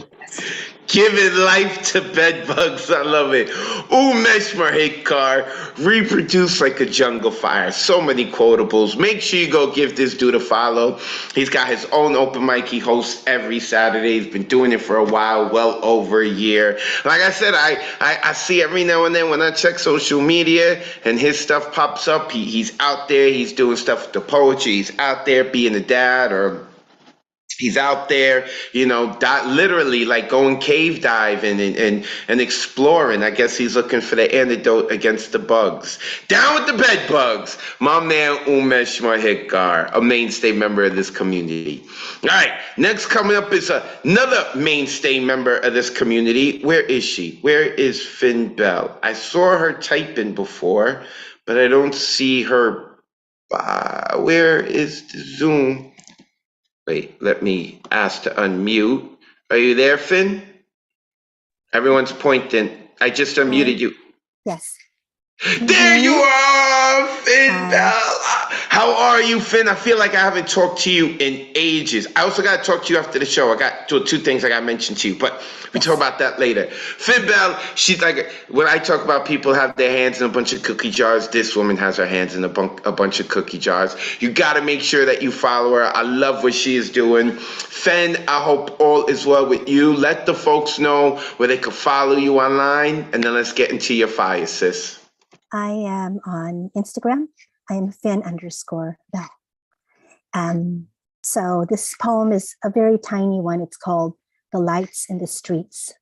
Giving life to bed bugs. I love it. Umesh Mohikar, reproduce like a jungle fire. So many quotables. Make sure you go give this dude a follow. He's got his own open mic he hosts every Saturday. He's been doing it for a while, well over a year. Like I said, I see every now and then when I check social media and his stuff pops up, he's out there, he's doing stuff with the poetry, he's out there being a dad, or he's out there, you know, literally like going cave diving and exploring. I guess he's looking for the antidote against the bugs. Down with the bed bugs. My man Umesh Mohikar, a mainstay member of this community. All right, next coming up is another mainstay member of this community. Where is she? Where is Finn Bell? I saw her typing before, but I don't see her. Where is the Zoom? Wait, let me ask to unmute. Are you there, Finn? Everyone's pointing. I just unmuted you. Yes. There you are, Finn Hi. Bell. How are you, Finn? I feel like I haven't talked to you in ages. I also got to talk to you after the show. I got two things I got to mention to you, but we talk about that later. Finn Bell, she's like, when I talk about people have their hands in a bunch of cookie jars, this woman has her hands in a bunch of cookie jars. You got to make sure that you follow her. I love what she is doing. Finn, I hope all is well with you. Let the folks know where they can follow you online, and then let's get into your fire, sis. I am on Instagram. I am Finn_Bell. So this poem is a very tiny one. It's called The Lights in the Streets.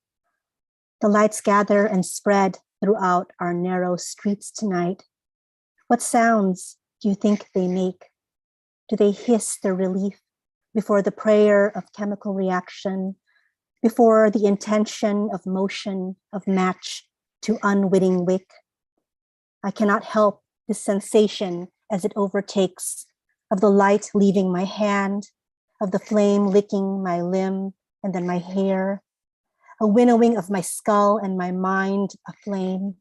The lights gather and spread throughout our narrow streets tonight. What sounds do you think they make? Do they hiss their relief before the prayer of chemical reaction, before the intention of motion of match to unwitting wick? I cannot help this sensation as it overtakes, of the light leaving my hand, of the flame licking my limb and then my hair, a winnowing of my skull and my mind aflame,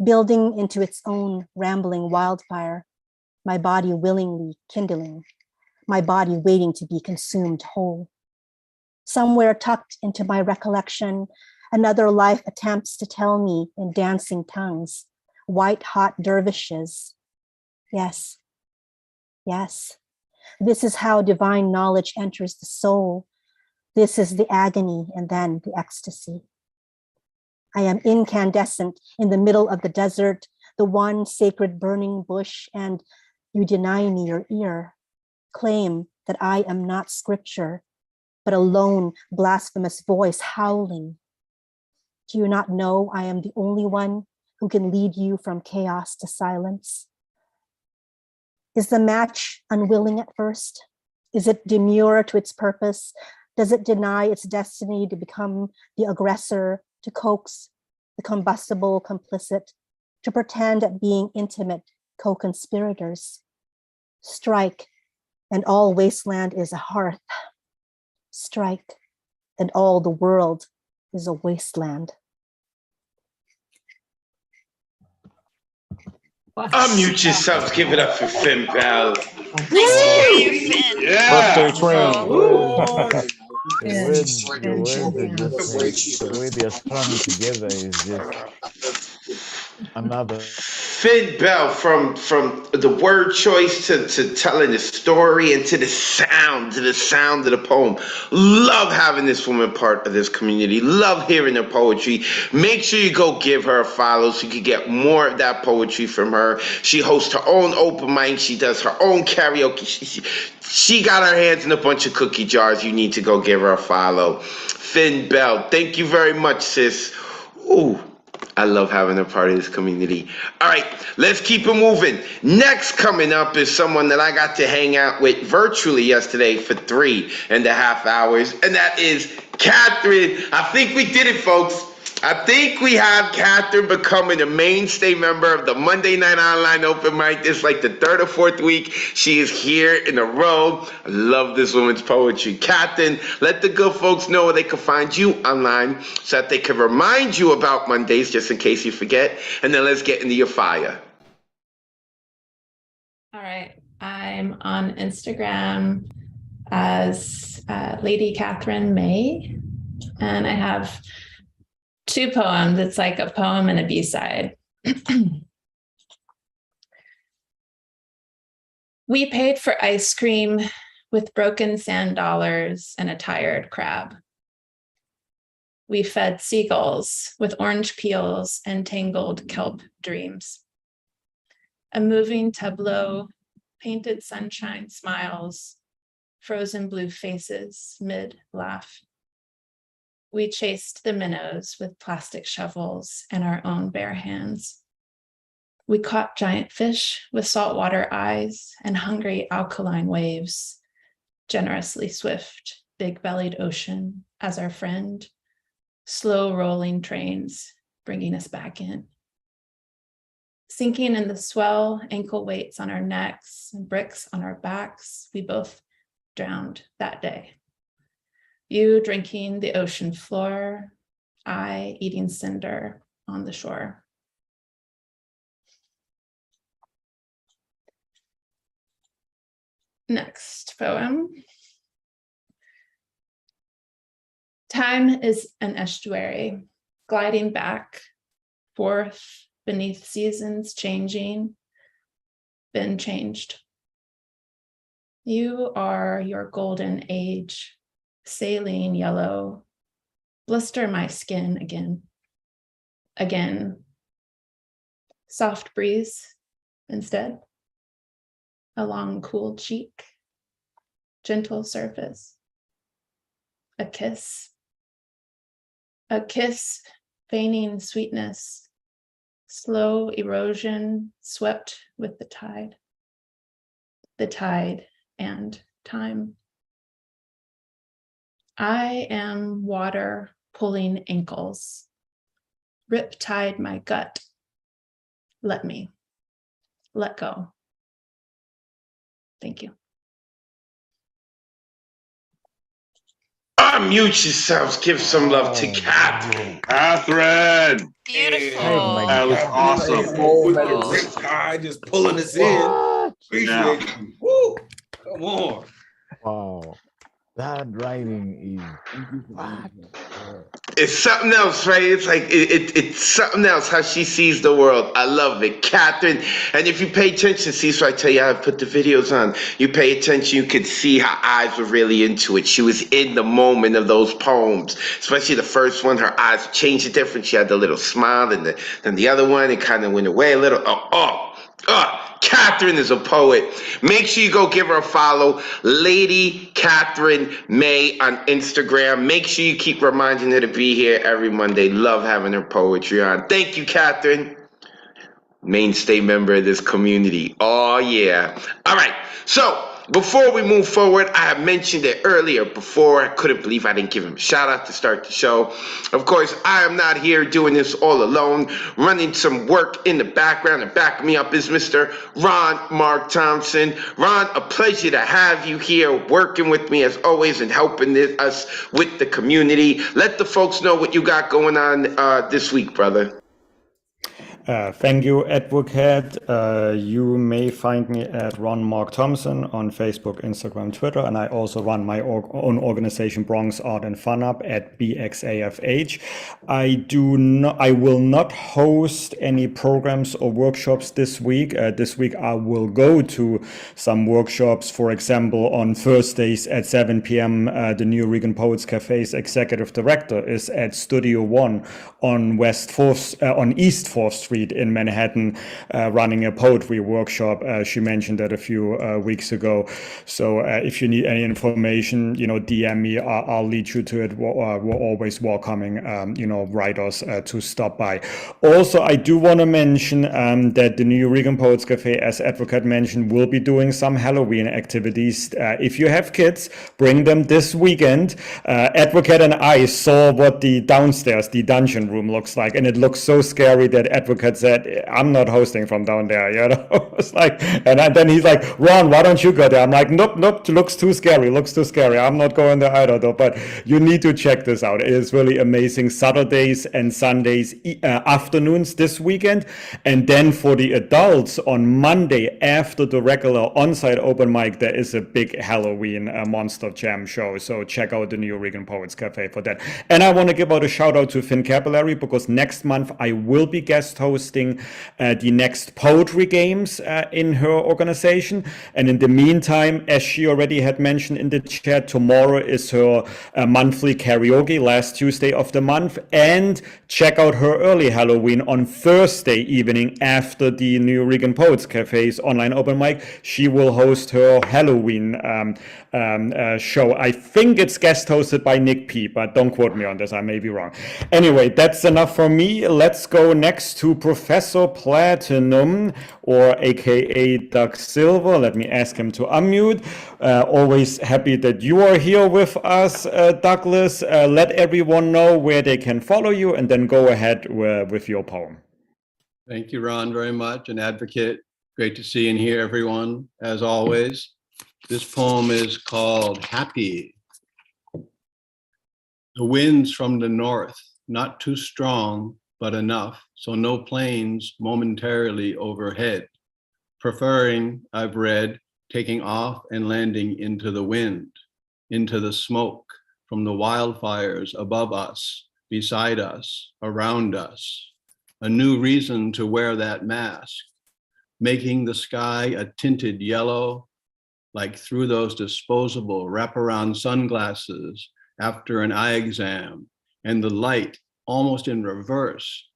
building into its own rambling wildfire, my body willingly kindling, my body waiting to be consumed whole. Somewhere tucked into my recollection, another life attempts to tell me in dancing tongues, white hot dervishes. Yes, yes. This is how divine knowledge enters the soul. This is the agony and then the ecstasy. I am incandescent in the middle of the desert, the one sacred burning bush, and you deny me your ear, claim that I am not scripture, but a lone blasphemous voice howling. Do you not know I am the only one who can lead you from chaos to silence? Is the match unwilling at first? Is it demure to its purpose? Does it deny its destiny to become the aggressor, to coax the combustible complicit, to pretend at being intimate co-conspirators? Strike, and all wasteland is a hearth. Strike, and all the world is a wasteland. Unmute yourselves. Give it up for Finn Bell. Nice to hear you, Finn. Yeah. The words are just like, the way they are strung together is just another. Finn Bell, from the word choice to telling the story and to the sound of the poem. Love having this woman part of this community. Love hearing her poetry. Make sure you go give her a follow so you can get more of that poetry from her. She hosts her own open mic. She does her own karaoke. She got her hands in a bunch of cookie jars. You need to go give her a follow. Finn Bell, thank you very much, sis. Ooh. I love having a part of this community. All right, let's keep it moving. Next coming up is someone that I got to hang out with virtually yesterday for 3.5 hours, and that is Catherine. I think we did it, folks. I think we have Catherine becoming a mainstay member of the Monday Night Online Open Mic. This is like the 3rd or 4th week she is here in a row. I love this woman's poetry. Catherine, let the good folks know where they can find you online so that they can remind you about Mondays just in case you forget. And then let's get into your fire. All right. I'm on Instagram as Lady Catherine May, and I have 2 poems. It's like a poem and a B-side. We paid for ice cream with broken sand dollars and a tired crab. We fed seagulls with orange peels and tangled kelp dreams. A moving tableau, painted sunshine smiles, frozen blue faces mid-laugh. We chased the minnows with plastic shovels and our own bare hands. We caught giant fish with saltwater eyes and hungry alkaline waves, generously swift, big-bellied ocean as our friend, slow rolling trains bringing us back in. Sinking in the swell, ankle weights on our necks and bricks on our backs, we both drowned that day. You drinking the ocean floor, I eating cinder on the shore. Next poem. Time is an estuary, gliding back, forth beneath seasons changing, been changed. You are your golden age, saline yellow, blister my skin again, again. Soft breeze instead, a long cool cheek, gentle surface, a kiss feigning sweetness, slow erosion swept with the tide and time. I am water pulling ankles, rip-tide my gut. Let me, let go. Thank you. Unmute yourselves. Give some love to Catherine. Catherine. Beautiful. Oh my That was God. awesome. Oh, like a zip tie, just pulling us in. Appreciate you. Woo! Come on. Wow. That writing is what? It's something else, right? It's like it's something else how she sees the world. I love it, Catherine. And if you pay attention, see, so I tell you how I put the videos on. You pay attention, you could see her eyes were really into it. She was in the moment of those poems, especially the first one. Her eyes changed it different. She had the little smile, and then the other one, it kind of went away a little. Catherine is a poet. Make sure you go give her a follow. Lady Catherine May on Instagram. Make sure you keep reminding her to be here every Monday. Love having her poetry on. Thank you, Catherine. Mainstay member of this community. Oh, yeah. All right. So, before we move forward, I have mentioned it earlier before. I couldn't believe I didn't give him a shout out to start the show. Of course, I am not here doing this all alone. Running some work in the background and backing me up is Mr. Ron Mark Thompson. Ron, a pleasure to have you here working with me as always and helping us with the community. Let the folks know what you got going on this week, brother. Thank you, Advocate. You may find me at Ron Mark Thompson on Facebook, Instagram, Twitter, and I also run my own organization, Bronx Art and Fun Up, at BXAFH. I will not host any programs or workshops this week. This week I will go to some workshops. For example, on Thursdays at 7 p.m., the New Regan Poets Cafe's executive director is at Studio One on East 4th Street in Manhattan, running a poetry workshop. She mentioned that a few weeks ago. So if you need any information, DM me. I'll lead you to it. We're always welcoming, writers to stop by. Also, I do want to mention that the New Regan Poets Cafe, as Advocate mentioned, will be doing some Halloween activities. If you have kids, bring them this weekend. Advocate and I saw what the downstairs, the dungeon room looks like, and it looks so scary that Advocate said, I'm not hosting from down there, It's like, and then he's like, Ron, why don't you go there? I'm like, nope, looks too scary. I'm not going there either, though. But you need to check this out. It is really amazing. Saturdays and Sundays afternoons this weekend. And then for the adults on Monday after the regular on-site open mic, there is a big Halloween Monster Jam show. So check out the New Regan Poets Cafe for that. And I want to give out a shout out to Finn Capillary, because next month I will be guest hosting the next poetry games in her organization. And in the meantime, as she already had mentioned in the chat, tomorrow is her monthly karaoke, last Tuesday of the month. And check out her early Halloween on Thursday evening after the New Regan Poets Cafe's online open mic. She will host her Halloween show. I think it's guest hosted by Nick P, but don't quote me on this. I may be wrong. Anyway, that's enough for me. Let's go next to Professor Platinum, or AKA Doug Silver. Let me ask him to unmute. Always happy that you are here with us, Douglas. Let everyone know where they can follow you, and then go ahead with your poem. Thank you, Ron, very much. An advocate. Great to see and hear everyone, as always. This poem is called Happy. The winds from the north, not too strong, but enough, so no planes momentarily overhead. Preferring, I've read, taking off and landing into the wind, into the smoke from the wildfires above us, beside us, around us. A new reason to wear that mask, making the sky a tinted yellow, like through those disposable wraparound sunglasses after an eye exam, and the light almost in reverse,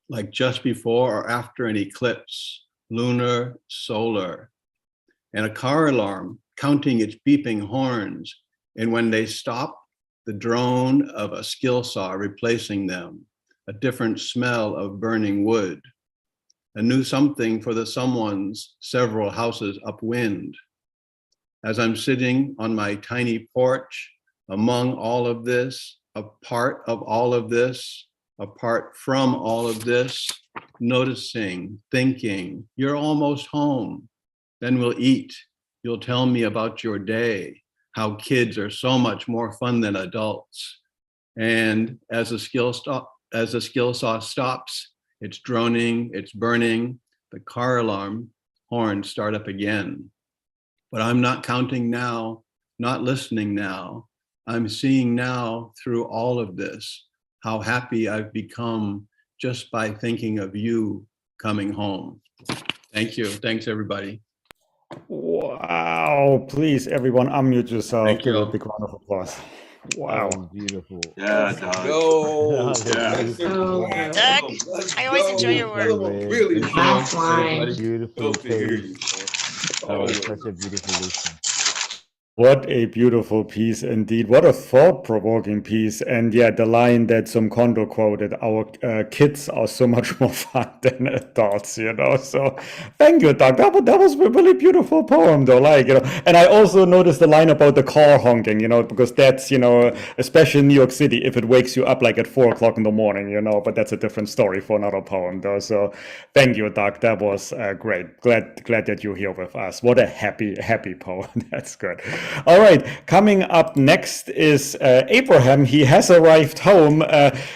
like just before or after an eclipse, lunar, solar, and a car alarm counting its beeping horns. And when they stop, the drone of a skill saw replacing them, a different smell of burning wood, a new something for the someone's several houses upwind. As I'm sitting on my tiny porch, among all of this, a part of all of this, apart from all of this, noticing, thinking, you're almost home. Then we'll eat. You'll tell me about your day, how kids are so much more fun than adults. And as the skill saw stops, it's droning, it's burning, the car alarm horns start up again. But I'm not counting now, not listening now. I'm seeing now through all of this, how happy I've become just by thinking of you coming home. Thank you. Thanks, everybody. Wow. Please, everyone, unmute yourself. Thank Give you. a big round of applause. Wow. That was beautiful. Yeah, dog. Yo, Yeah. Doug, I always enjoy your work. Really, That's fine. Beautiful Dope to hear page. you. That was such a beautiful listen. What a beautiful piece indeed. What a thought-provoking piece. And yeah, the line that some Kondo quoted, our kids are so much more fun than adults, you know. So thank you, Doug. That was a really beautiful poem though. Like, you know, and I also noticed the line about the car honking, you know, because that's, you know, especially in New York City, if it wakes you up like at 4 o'clock in the morning, you know, but that's a different story for another poem though. So thank you, Doug. That was great. Glad that you're here with us. What a happy poem. That's good. All right, coming up next is Abraham. He has arrived home.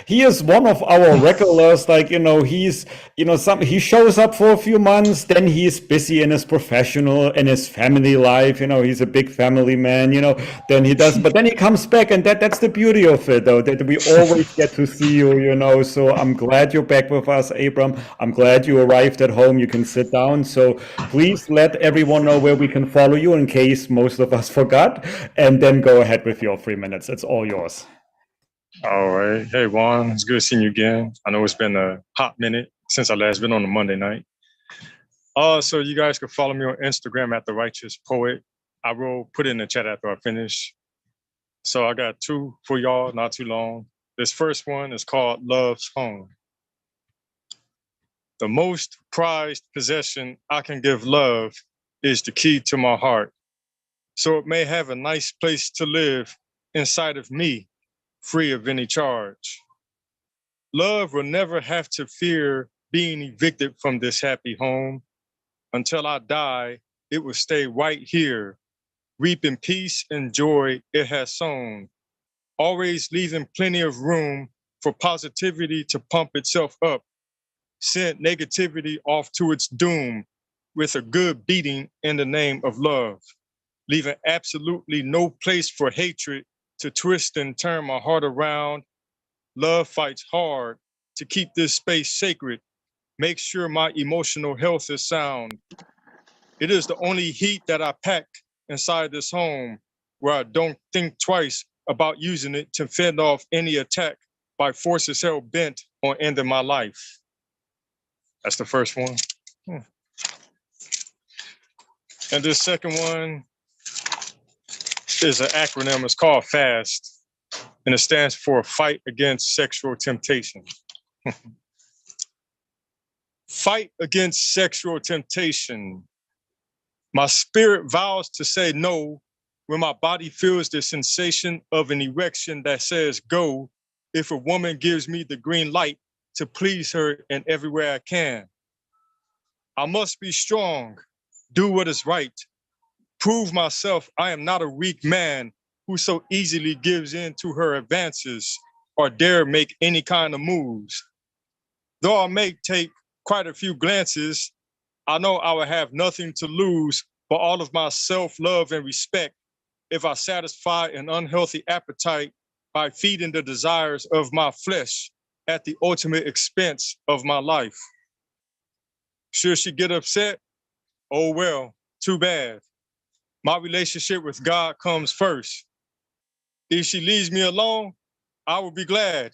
He is one of our regulars. Like, you know, he's, you know, he shows up for a few months, then he's busy in his professional and his family life. You know, he's a big family man, you know, then he does, but then he comes back, and that's the beauty of it, though, that we always get to see you, you know. So I'm glad you're back with us, Abram. I'm glad you arrived at home. You can sit down. So please let everyone know where we can follow you in case most of us forgot, and then go ahead with your 3 minutes. It's all yours. All right. Hey, Juan, it's good seeing you again. I know it's been a hot minute since I last been on a Monday night. So you guys can follow me on Instagram at The Righteous Poet. I will put it in the chat after I finish. So I got 2 for y'all, not too long. This first one is called Love's Home. The most prized possession I can give love is the key to my heart. So it may have a nice place to live inside of me, free of any charge. Love will never have to fear being evicted from this happy home. Until I die, it will stay right here, reaping peace and joy it has sown, always leaving plenty of room for positivity to pump itself up, send negativity off to its doom with a good beating in the name of love, leaving absolutely no place for hatred to twist and turn my heart around. Love fights hard to keep this space sacred, make sure my emotional health is sound. It is the only heat that I pack inside this home, where I don't think twice about using it to fend off any attack by forces hell bent on ending my life. That's the first one. And this second one is an acronym. It's called FAST, and it stands for Fight Against Sexual Temptation. Fight against sexual temptation. My spirit vows to say no when my body feels the sensation of an erection that says go, if a woman gives me the green light to please her in every way I can. I must be strong, do what is right, prove myself I am not a weak man who so easily gives in to her advances or dare make any kind of moves. Though I may take quite a few glances, I know I will have nothing to lose for all of my self-love and respect if I satisfy an unhealthy appetite by feeding the desires of my flesh at the ultimate expense of my life. Should she get upset? Oh well, too bad. My relationship with God comes first. If she leaves me alone, I will be glad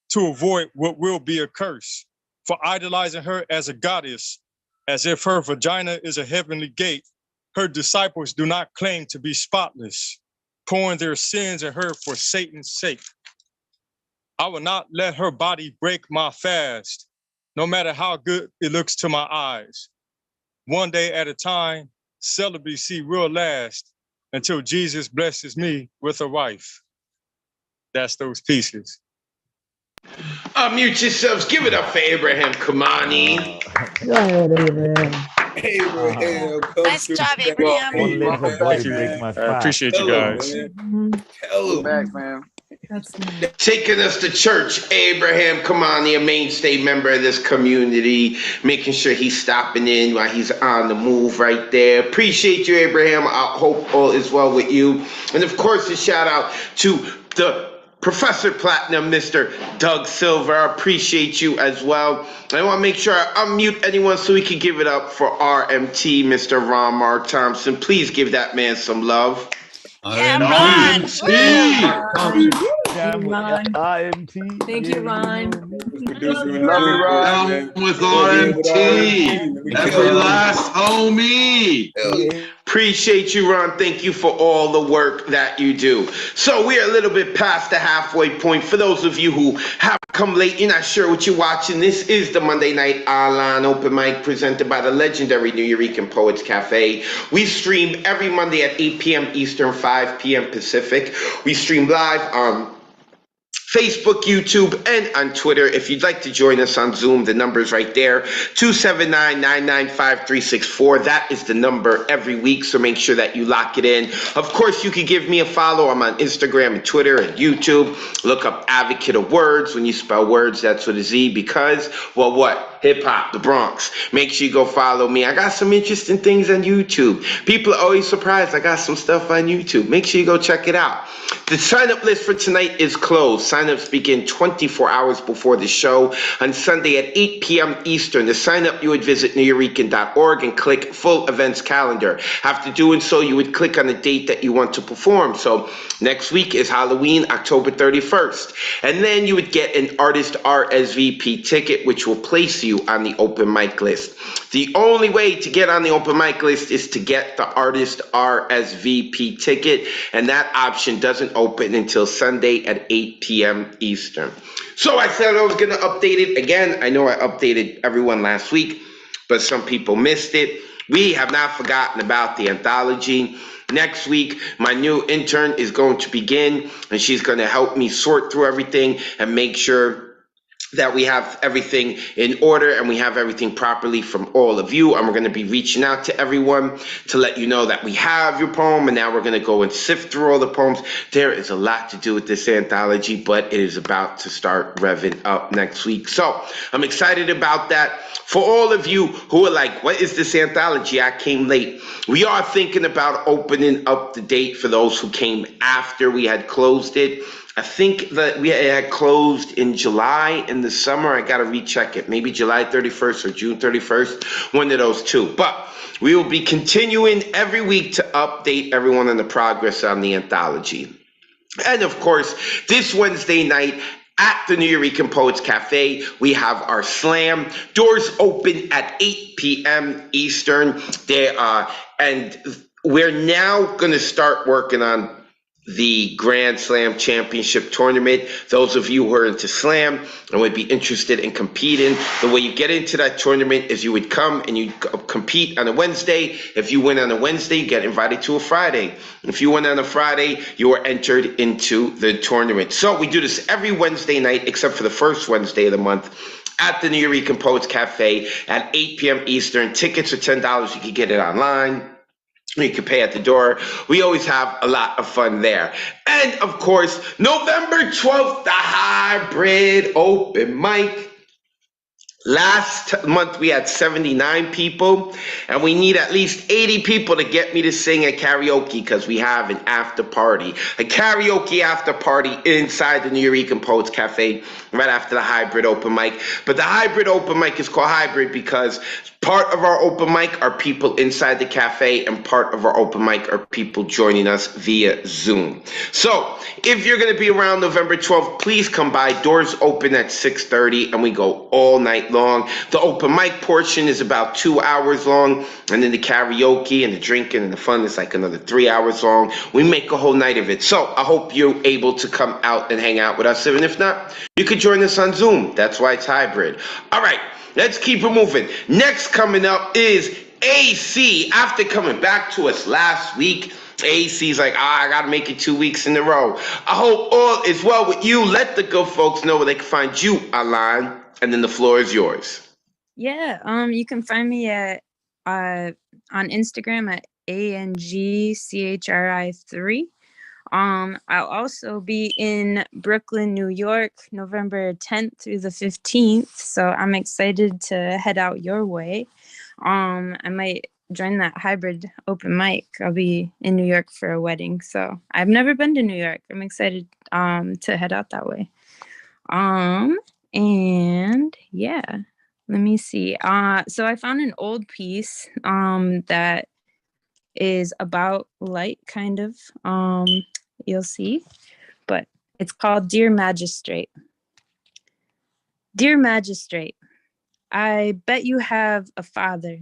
to avoid what will be a curse for idolizing her as a goddess, as if her vagina is a heavenly gate. Her disciples do not claim to be spotless, pouring their sins in her for Satan's sake. I will not let her body break my fast, no matter how good it looks to my eyes. One day at a time, celibacy will last until Jesus blesses me with a wife. That's those pieces. Unmute yourselves. Give it up for Abraham Kamani. Go ahead, Abraham. Abraham, come Nice through. job, Abraham. Only the body Thank you. break my I fast. appreciate you Tell him, guys. man. Tell him. Back, man. That's nice. Taking us to church, Abraham Kamani, a mainstay member of this community, making sure he's stopping in while he's on the move right there. Appreciate you, Abraham. I hope all is well with you. And of course, a shout out to the Professor Platinum, Mr. Doug Silver. I appreciate you as well. I want to make sure I unmute anyone so we can give it up for RMT, Mr. Ron Mark Thompson. Please give that man some love. Yeah, Ron. RMT. Thank you, Ron. Producer in the room, Down man. with We'll be with RMT. That's your last homie. Appreciate you, Ron. Thank you for all the work that you do. So we're a little bit past the halfway point. For those of you who have come late, you're not sure what you're watching. This is the Monday Night Online Open Mic presented by the legendary New Eurekan Poets Cafe. We stream every Monday at 8 p.m. Eastern, 5 p.m. Pacific. We stream live on Facebook, YouTube, and on Twitter. If you'd like to join us on Zoom, the number's right there, 279-995-364. That is the number every week, so make sure that you lock it in. Of course, you can give me a follow. I'm on Instagram and Twitter and YouTube. Look up Advocate of Wordz. When you spell words, that's with a Z, because, well, what? Hip-hop, the Bronx. Make sure you go follow me. I got some interesting things on YouTube. People are always surprised I got some stuff on YouTube. Make sure you go check it out. The sign-up list for tonight is closed. Sign-ups begin 24 hours before the show on Sunday at 8 p.m. Eastern. To sign up, you would visit neweurekan.org and click Full Events Calendar. After doing so, you would click on the date that you want to perform. So next week is Halloween, October 31st. And then you would get an artist RSVP ticket, which will place you on the open mic list. The only way to get on the open mic list is to get the artist RSVP ticket, and that option doesn't open until Sunday at 8 p.m. Eastern. So I said I was going to update it again. I know I updated everyone last week, but some people missed it. We have not forgotten about the anthology. Next week, my new intern is going to begin, and she's going to help me sort through everything and make sure that we have everything in order and we have everything properly from all of you. And we're going to be reaching out to everyone to let you know that we have your poem, and now we're going to go and sift through all the poems. There is a lot to do with this anthology, but it is about to start revving up next week. So I'm excited about that. For all of you who are like, what is this anthology? I came late. We are thinking about opening up the date for those who came after we had closed it. I think that we had closed in July in the summer. I got to recheck it. Maybe July 31st or June 31st, one of those two. But we will be continuing every week to update everyone on the progress on the anthology. And of course, this Wednesday night at the New Eurekan Poets Cafe, we have our slam. Doors open at 8 p.m. Eastern. And we're now going to start working on the Grand Slam Championship Tournament. Those of you who are into slam and would be interested in competing, the way you get into that tournament is you would come and you compete on a Wednesday. If you win on a Wednesday, you get invited to a Friday. If you win on a Friday, you are entered into the tournament. So we do this every Wednesday night, except for the first Wednesday of the month, at the New Eurekan Poets Cafe at 8 p.m. Eastern. Tickets are $10. You can get it online. You can pay at the door. We always have a lot of fun there. And of course, November 12th, the hybrid open mic. Last month we had 79 people, and we need at least 80 people to get me to sing at karaoke because we have an after party, a karaoke after party inside the New York Poets Cafe right after the hybrid open mic. But the hybrid open mic is called hybrid because part of our open mic are people inside the cafe, and part of our open mic are people joining us via Zoom. So if you're going to be around November 12th, please come by. Doors open at 6:30, and we go all night long. The open mic portion is about 2 hours long, and then the karaoke and the drinking and the fun is like another 3 hours long. We make a whole night of it. So I hope you're able to come out and hang out with us. And if not, you could join us on Zoom. That's why it's hybrid. All right, let's keep it moving. Next coming up is AC. After coming back to us last week, AC's like, I gotta make it 2 weeks in a row. I hope all is well with you. Let the good folks know where they can find you online, and then the floor is yours. Yeah, you can find me at on Instagram at ANGCHRI3. I'll also be in Brooklyn, New York, November 10th through the 15th. So I'm excited to head out your way. I might join that hybrid open mic. I'll be in New York for a wedding. So I've never been to New York. I'm excited to head out that way. And yeah, let me see. So I found an old piece that is about light, kind of. You'll see, but it's called Dear Magistrate. Dear Magistrate, I bet you have a father.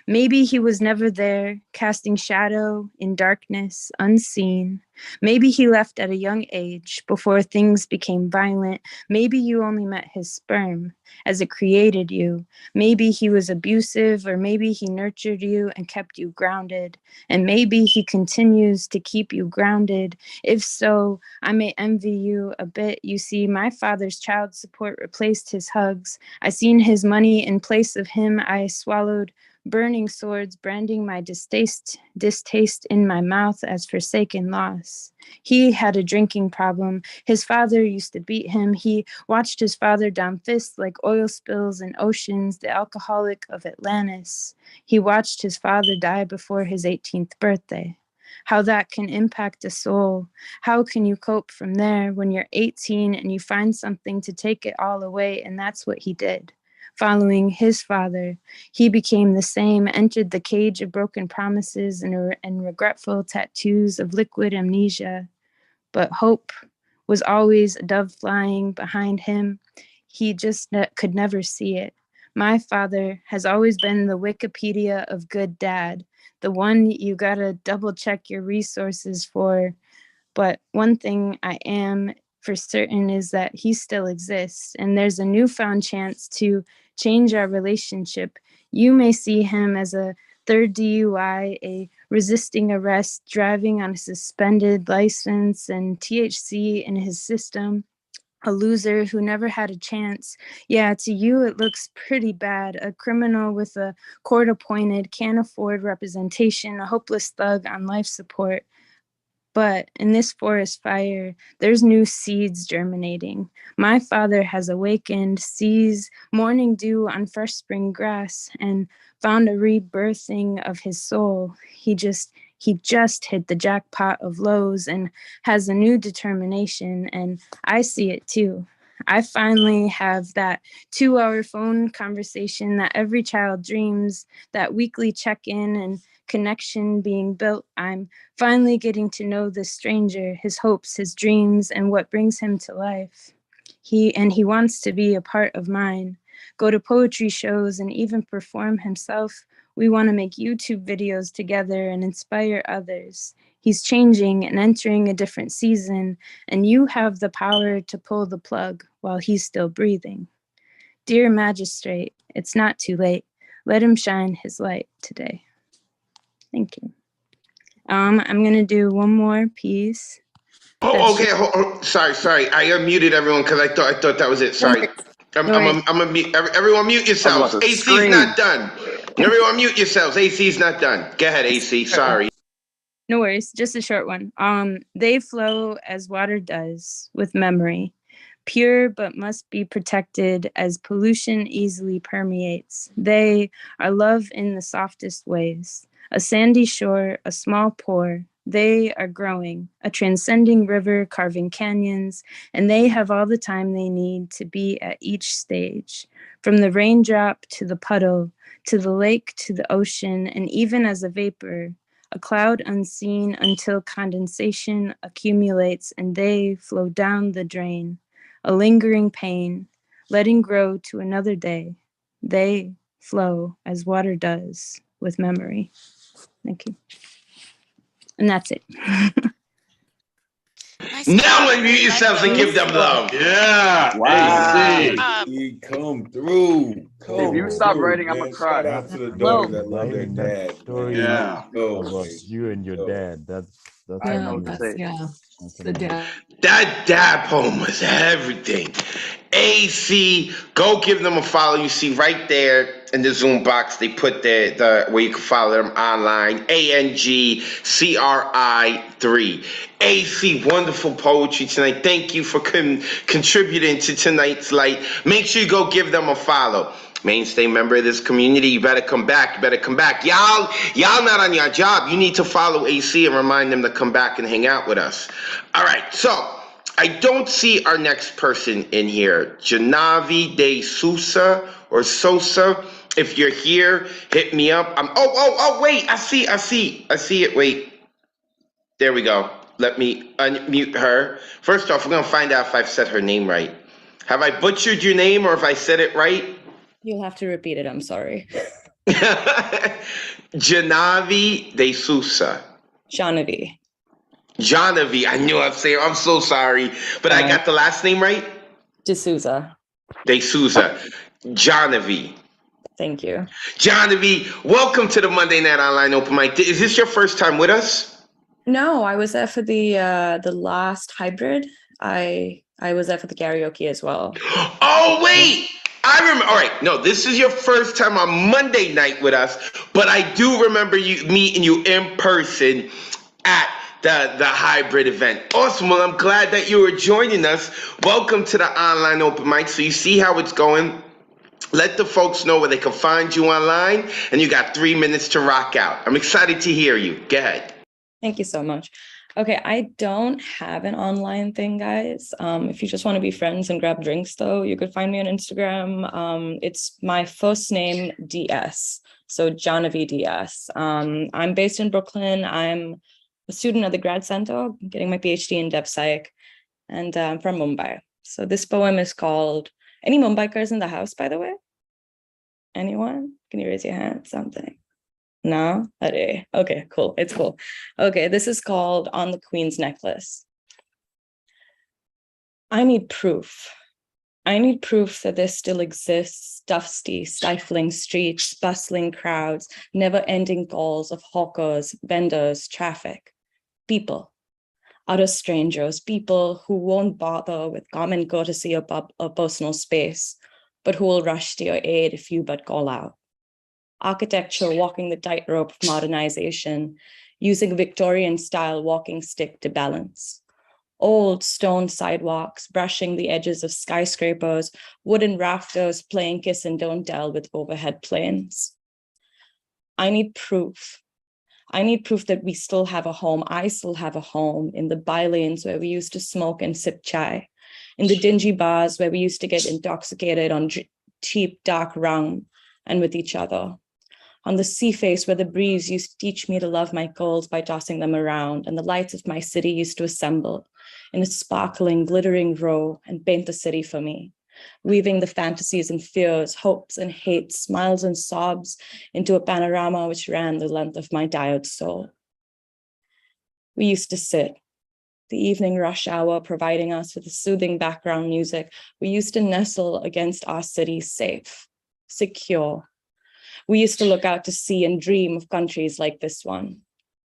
Maybe he was never there, casting shadow in darkness, unseen. Maybe he left at a young age before things became violent. Maybe you only met his sperm as it created you. Maybe he was abusive, or maybe he nurtured you and kept you grounded. And maybe he continues to keep you grounded. If so, I may envy you a bit. You see, my father's child support replaced his hugs. I seen his money in place of him. I swallowed burning swords, branding my distaste in my mouth as forsaken loss. He had a drinking problem. His father used to beat him. He watched his father down fists like oil spills in oceans, the alcoholic of Atlantis. He watched his father die before his 18th birthday. How that can impact a soul. How can you cope from there when you're 18 and you find something to take it all away? And that's what he did. Following his father, he became the same, entered the cage of broken promises and regretful tattoos of liquid amnesia. But hope was always a dove flying behind him. He just could never see it. My father has always been the Wikipedia of good dad, the one you gotta double check your resources for. But one thing I am for certain is that he still exists, and there's a newfound chance to change our relationship. You may see him as a third DUI, a resisting arrest, driving on a suspended license and THC in his system, a loser who never had a chance. Yeah, to you it looks pretty bad. A criminal with a court appointed, can't afford representation, a hopeless thug on life support. But in this forest fire, there's new seeds germinating. My father has awakened, sees morning dew on fresh spring grass, and found a rebirthing of his soul. He just hit the jackpot of lows and has a new determination, and I see it too. I finally have that 2-hour phone conversation that every child dreams, that weekly check-in and connection being built. I'm finally getting to know this stranger, his hopes, his dreams, and what brings him to life. He wants to be a part of mine, go to poetry shows and even perform himself. We want to make YouTube videos together and inspire others. He's changing and entering a different season, and you have the power to pull the plug while he's still breathing. Dear Magistrate, it's not too late. Let him shine his light today. Thank you. I'm gonna do one more piece. Oh, okay. Sorry. I unmuted everyone because I thought that was it. Sorry. I'm gonna mute. Everyone mute yourselves. AC's not done. Everyone mute yourselves. AC's not done. Go ahead, AC. Sorry. No worries. Just a short one. They flow as water does with memory. pure but must be protected as pollution easily permeates. They are love in the softest ways. A sandy shore, a small pore. They are growing, a transcending river carving canyons, and they have all the time they need to be at each stage, from the raindrop to the puddle, to the lake to the ocean, and even as a vapor, a cloud unseen until condensation accumulates and they flow down the drain, a lingering pain, letting grow to another day. They flow as water does with memory. Thank you. And that's it. Now unmute yourselves and give them love. Yeah. Wow. AC. He come through. If you stop writing, I'm gonna cry. Shout out to the daughters that love their Writing dad. that story Yeah. about you and your dad. That's I know amazing. what to say. That's the amazing. dad. That dad poem was everything. AC, go give them a follow. You see right there in the Zoom box, they put the where you can follow them online. ANGCRI3. AC, wonderful poetry tonight. Thank you for contributing to tonight's light. Make sure you go give them a follow. Mainstay member of this community, you better come back. You better come back. Y'all not on your job. You need to follow AC and remind them to come back and hang out with us. All right, so I don't see our next person in here. Janavi de Sousa or Sosa. If you're here, hit me up. Wait, I see it. Wait. There we go. Let me unmute her. First off, we're gonna find out if I've said her name right. Have I butchered your name or if I said it right? You'll have to repeat it. I'm sorry. Janavi de Sousa. Janavi. Janavi. I knew I'd say it. I'm so sorry. But I got the last name right? D'Souza. De Sousa. Janavi. Thank you. Janavi, welcome to the Monday Night Online Open Mic. Is this your first time with us? No, I was there for the last hybrid. I was there for the karaoke as well. Oh, wait. I remember. All right. No, this is your first time on Monday night with us, but I do remember you meeting you in person at the hybrid event. Awesome. Well, I'm glad that you were joining us. Welcome to the online open mic. So you see how it's going. Let the folks know where they can find you online, and you got 3 minutes to rock out. I'm excited to hear you. Go ahead. Thank you so much. Okay, I don't have an online thing, guys. If you just want to be friends and grab drinks, though, you could find me on Instagram. It's my first name, DS. So Janavi DS. I'm based in Brooklyn. I'm a student at the grad center, getting my PhD in Dev Psych, and I'm from Mumbai. So this poem is called, any Mumbaikars in the house, by the way? Anyone? Can you raise your hand? Something. No? Okay, cool. It's cool. Okay, this is called On the Queen's Necklace. I need proof. I need proof that there still exists dusty, stifling streets, bustling crowds, never-ending calls of hawkers, vendors, traffic, people, utter strangers, people who won't bother with common courtesy or personal space, but who will rush to your aid if you but call out. Architecture walking the tightrope of modernization, using a Victorian-style walking stick to balance. Old stone sidewalks brushing the edges of skyscrapers, wooden rafters playing kiss and don't tell with overhead planes. I need proof. I need proof that we still have a home. I still have a home in the by-lanes where we used to smoke and sip chai, in the dingy bars where we used to get intoxicated on cheap, dark rum and with each other. On the sea face where the breeze used to teach me to love my curls by tossing them around, and the lights of my city used to assemble in a sparkling, glittering row and paint the city for me, weaving the fantasies and fears, hopes and hates, smiles and sobs into a panorama which ran the length of my tired soul. We used to sit, the evening rush hour providing us with the soothing background music. We used to nestle against our city, safe, secure. We used to look out to sea and dream of countries like this one.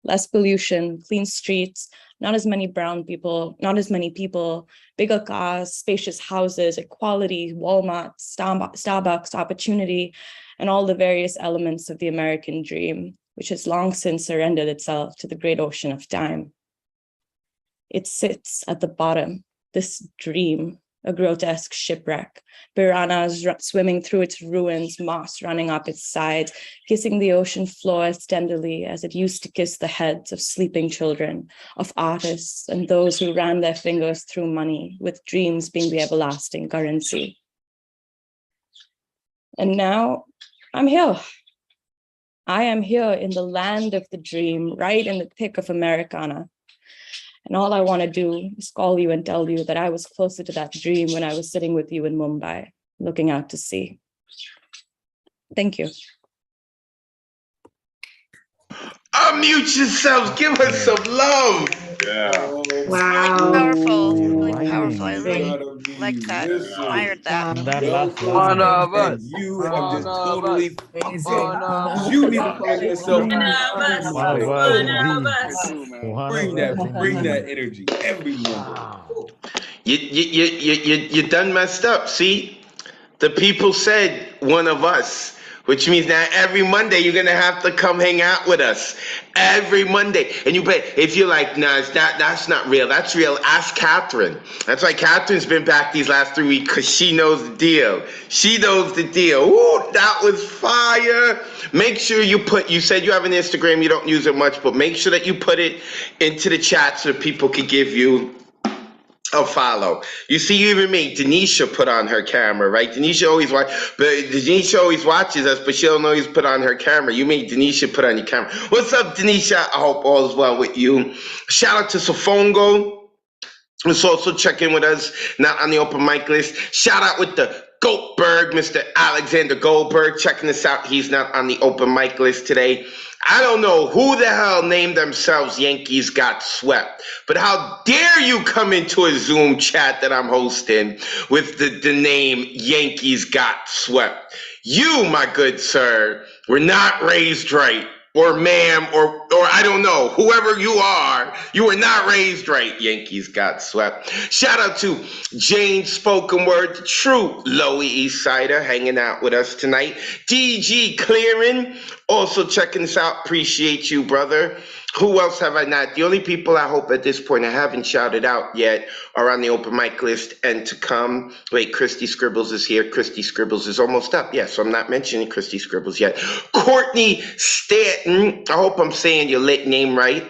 Less pollution, clean streets, not as many brown people, not as many people, bigger cars, spacious houses, equality, Walmart, Starbucks, opportunity, and all the various elements of the American dream, which has long since surrendered itself to the great ocean of time. It sits at the bottom, this dream, a grotesque shipwreck, piranhas swimming through its ruins, moss running up its sides, kissing the ocean floor as tenderly as it used to kiss the heads of sleeping children, of artists and those who ran their fingers through money, with dreams being the everlasting currency. And now I'm here. I am here in the land of the dream, right in the thick of Americana. And all I want to do is call you and tell you that I was closer to that dream when I was sitting with you in Mumbai, looking out to sea. Thank you. Unmute yourselves. Give us some love. Yeah. Wow. Powerful. Really Right. powerful. I really liked that. Admired that. That last One line. of us. You have just totally. You need to call yourself. One of us, indeed. One Bring of us, that. Bring indeed. that energy every Monday. You done messed up. See, the people said one of us, which means now every Monday you're gonna have to come hang out with us every Monday. And you bet if you're like, nah, that's not real. That's real. Ask Catherine. That's why Catherine's been back these last 3 weeks, because she knows the deal. She knows the deal. Ooh, that was fire. Make sure you said you have an Instagram, you don't use it much, but make sure that you put it into the chat so people can give you a follow. You see, you even made Denisha put on her camera, right? Denisha always watches us, but she don't always put on her camera. You made Denisha put on your camera. What's up, Denisha? I hope all is well with you. Shout out to Sofongo, who's also checking with us, not on the open mic list. Shout out with the Goldberg, Mr. Alexander Goldberg, checking us out. He's not on the open mic list today. I don't know who the hell named themselves Yankees Got Swept, but how dare you come into a Zoom chat that I'm hosting with the name Yankees Got Swept? You, my good sir, were not raised right. Or ma'am, or I don't know, whoever you are, you were not raised right. Yankees got swept. Shout out to Jane Spoken Word, the true Lower East Sider, hanging out with us tonight. DG Clearing, also checking us out. Appreciate you, brother. Who else have I not? The only people I hope at this point I haven't shouted out yet are on the open mic list and to come. Wait, Christy Scribbles is here. Christy Scribbles is almost up. Yeah, so I'm not mentioning Christy Scribbles yet. Courtney Stanton. I hope I'm saying your lit name right.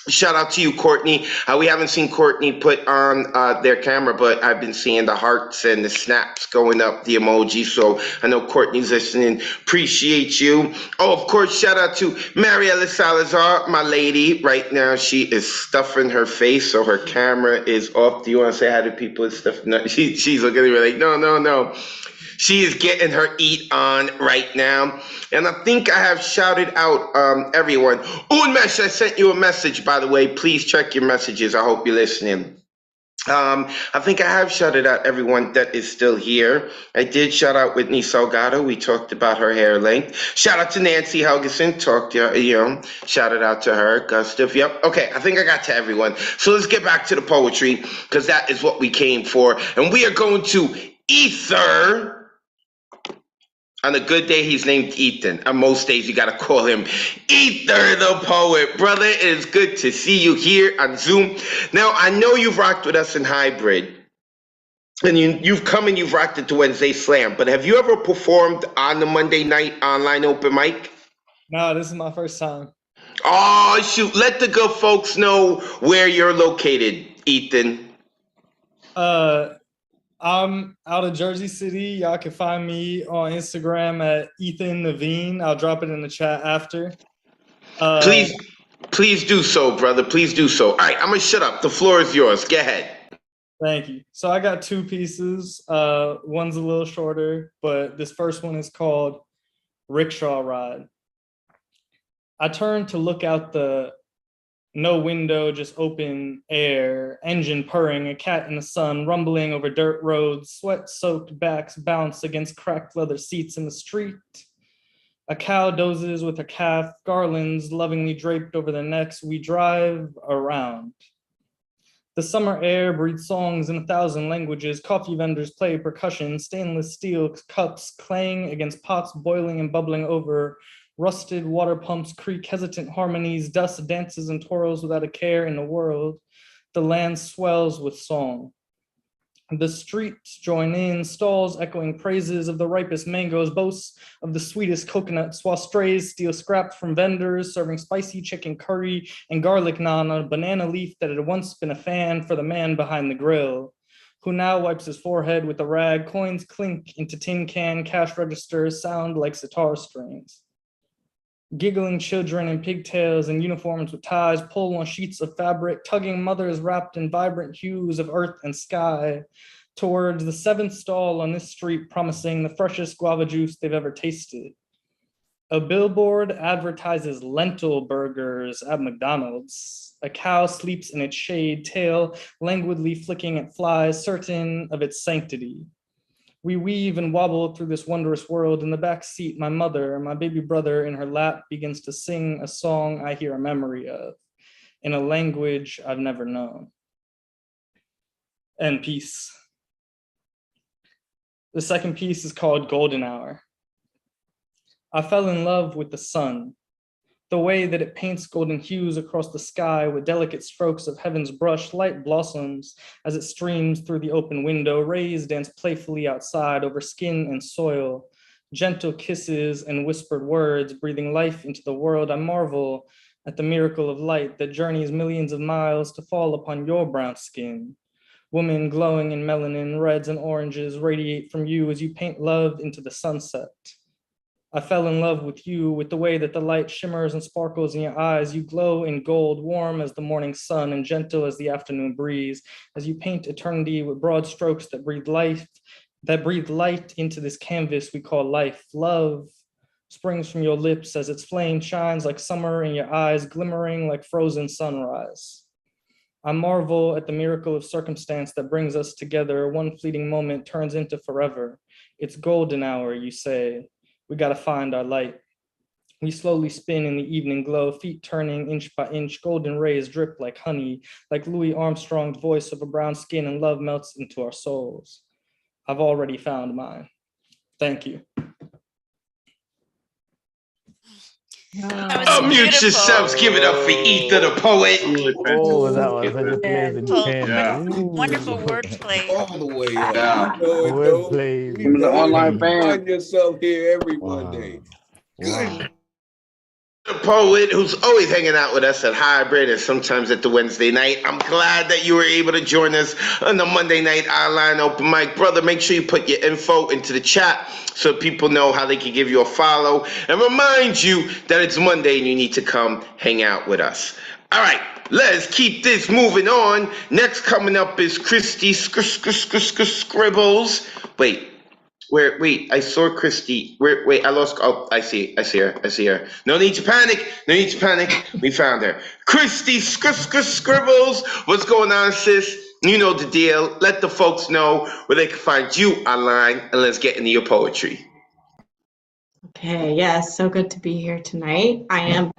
Shout out to you, Courtney. We haven't seen Courtney put on their camera, but I've been seeing the hearts and the snaps going up, the emoji. So I know Courtney's listening. Appreciate you. Oh, of course, shout out to Mariela Salazar, my lady. Right now, she is stuffing her face, so her camera is off. Do you want to say hi to people and stuff? No, she's looking at me like, no. She is getting her eat on right now. And I think I have shouted out everyone. Unmesh, I sent you a message, by the way. Please check your messages. I hope you're listening. I think I have shouted out everyone that is still here. I did shout out Whitney Salgado. We talked about her hair length. Shout out to Nancy Helgeson. Shouted out to her. Gustav. Yep. Okay, I think I got to everyone. So let's get back to the poetry, because that is what we came for. And we are going to Ether. On a good day, he's named Ethan. On most days, you got to call him Ether the Poet. Brother, it is good to see you here on Zoom. Now, I know you've rocked with us in hybrid, and you've come and you've rocked it to Wednesday Slam, but have you ever performed on the Monday night online open mic? No, this is my first time. Oh, shoot. Let the good folks know where you're located, Ethan. I'm out of Jersey City. Y'all can find me on Instagram at Ethan Naveen. I'll drop it in the chat after. Please do so, brother. Please do so. All right, I'm going to shut up. The floor is yours. Go ahead. Thank you. So I got two pieces. One's a little shorter, but this first one is called Rickshaw Ride. I turned to look out the no window, just open air, engine purring, a cat in the sun, rumbling over dirt roads, sweat-soaked backs bounce against cracked leather seats in the street. A cow dozes with a calf, garlands lovingly draped over their necks. We drive around. The summer air breathes songs in 1,000 languages. Coffee vendors play percussion, stainless steel cups clang against pots boiling and bubbling over. Rusted water pumps creak hesitant harmonies, dust dances and twirls without a care in the world. The land swells with song. The streets join in, stalls echoing praises of the ripest mangoes, boasts of the sweetest coconuts, while strays steal scraps from vendors serving spicy chicken curry and garlic naan on a banana leaf that had once been a fan for the man behind the grill, who now wipes his forehead with a rag. Coins clink into tin can, cash registers sound like sitar strings. Giggling children in pigtails and uniforms with ties pull on sheets of fabric, tugging mothers wrapped in vibrant hues of earth and sky towards the seventh stall on this street, promising the freshest guava juice they've ever tasted. A billboard advertises lentil burgers at McDonald's. A cow sleeps in its shade, tail languidly flicking at flies, certain of its sanctity. We weave and wobble through this wondrous world. In the back seat, my mother, my baby brother in her lap, begins to sing a song I hear a memory of, in a language I've never known. And peace. The second piece is called Golden Hour. I fell in love with the sun, the way that it paints golden hues across the sky with delicate strokes of heaven's brush. Light blossoms as it streams through the open window. Rays dance playfully outside over skin and soil. Gentle kisses and whispered words breathing life into the world. I marvel at the miracle of light that journeys millions of miles to fall upon your brown skin. Woman glowing in melanin, reds and oranges radiate from you as you paint love into the sunset. I fell in love with you, with the way that the light shimmers and sparkles in your eyes. You glow in gold, warm as the morning sun and gentle as the afternoon breeze, as you paint eternity with broad strokes that breathe light into this canvas we call life. Love springs from your lips as its flame shines like summer in your eyes, glimmering like frozen sunrise. I marvel at the miracle of circumstance that brings us together. One fleeting moment turns into forever. It's golden hour, you say. We gotta find our light. We slowly spin in the evening glow, feet turning inch by inch, golden rays drip like honey, like Louis Armstrong's voice over brown skin, and love melts into our souls. I've already found mine. Thank you. Unmute yourselves, give it up for Ether the poet. Oh, that was such a pleasant pen. Wonderful wordplay. All the way up. Yeah. You know it, though. Wordplay. You know online you fan. find yourself here every Monday. Good. The poet who's always hanging out with us at Hybrid and sometimes at the Wednesday night. I'm glad that you were able to join us on the Monday night online open mic. Brother, make sure you put your info into the chat so people know how they can give you a follow, and remind you that it's Monday and you need to come hang out with us. All right, let's keep this moving on. Next coming up is Christy Scribbles. Wait, I saw Christy. Wait, I lost. Oh, I see her. No need to panic. We found her. Christy Scribbles. What's going on, sis? You know the deal. Let the folks know where they can find you online, and let's get into your poetry. Okay, yes, so good to be here tonight. I am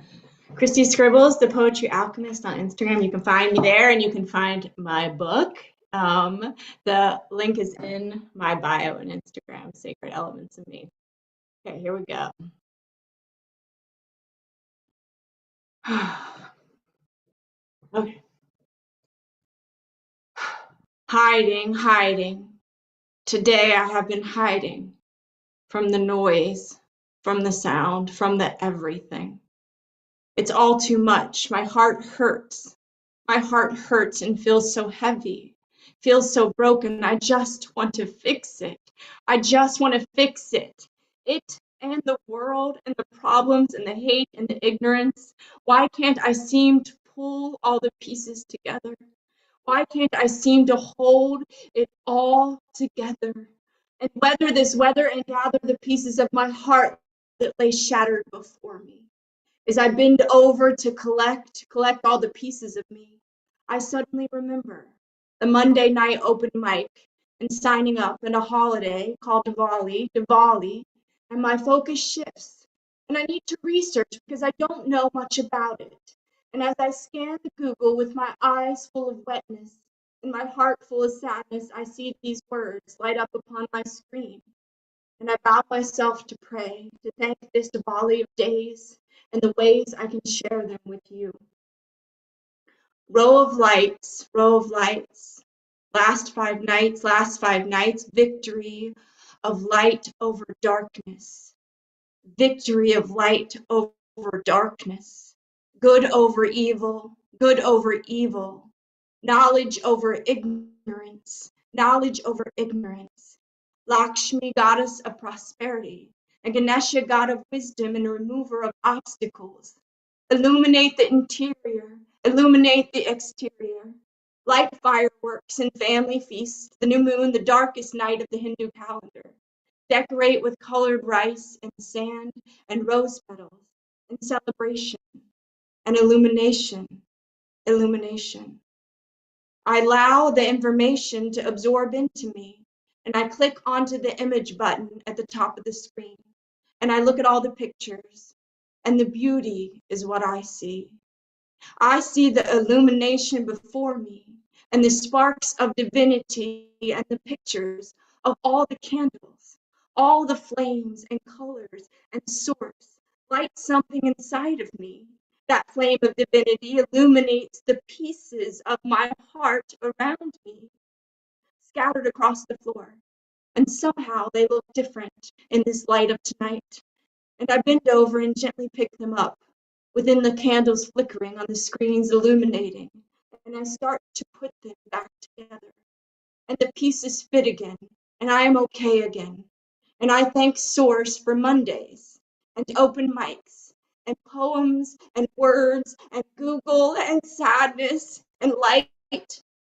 Christy Scribbles, the Poetry Alchemist on Instagram. You can find me there, and you can find my book. The link is in my bio on Instagram, Sacred Elements of Me. Okay, here we go. Okay. Hiding. Today I have been hiding from the noise, from the sound, from the everything. It's all too much. My heart hurts. My heart hurts and feels so heavy, feels so broken. I just want to fix it. I just want to fix it. It and the world and the problems and the hate and the ignorance. Why can't I seem to pull all the pieces together? Why can't I seem to hold it all together and weather this weather and gather the pieces of my heart that lay shattered before me? As I bend over to collect all the pieces of me, I suddenly remember the Monday night open mic and signing up in a holiday called Diwali, and my focus shifts. And I need to research because I don't know much about it. And as I scan the Google with my eyes full of wetness and my heart full of sadness, I see these words light up upon my screen. And I bow myself to pray, to thank this Diwali of days and the ways I can share them with you. Row of lights, Last 5 nights, victory of light over darkness. Victory of light over darkness. Good over evil, good over evil. Knowledge over ignorance, knowledge over ignorance. Lakshmi, goddess of prosperity, and Ganesha, god of wisdom and remover of obstacles. Illuminate the interior, illuminate the exterior. Light fireworks and family feasts, the new moon, the darkest night of the Hindu calendar. Decorate with colored rice and sand and rose petals, and celebration and illumination, illumination. I allow the information to absorb into me, and I click onto the image button at the top of the screen, and I look at all the pictures, and the beauty is what I see. I see the illumination before me, and the sparks of divinity and the pictures of all the candles, all the flames and colors and sorts light something inside of me. That flame of divinity illuminates the pieces of my heart around me, scattered across the floor. And somehow they look different in this light of tonight. And I bend over and gently pick them up, within the candles flickering on the screens illuminating. And I start to put them back together. And the pieces fit again, and I am okay again. And I thank Source for Mondays, and open mics, and poems, and words, and Google, and sadness, and light,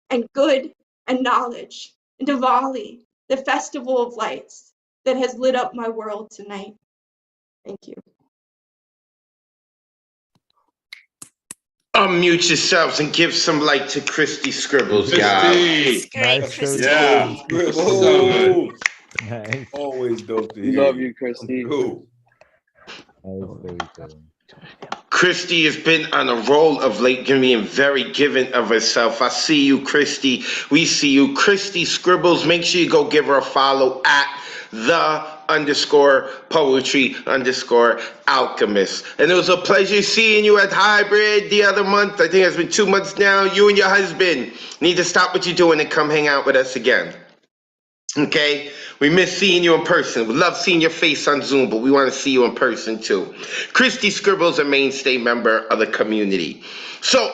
and good, and knowledge, and Diwali, the festival of lights that has lit up my world tonight. Thank you. Unmute yourselves and give some light to Christy Scribbles, Christy. guys. Nice to Yeah. So good. Nice. Always dope to We hear love you. you, Christy. Cool. Christy has been on a roll of late, being very giving of herself. I see you, Christy. We see you. Christy Scribbles. Make sure you go give her a follow at _poetry_alchemist. And it was a pleasure seeing you at Hybrid the other month. I think it's been 2 months now. You and your husband need to stop what you're doing and come hang out with us again. Okay? We miss seeing you in person. We love seeing your face on Zoom, but we want to see you in person too. Christy Scribbles, a mainstay member of the community. So,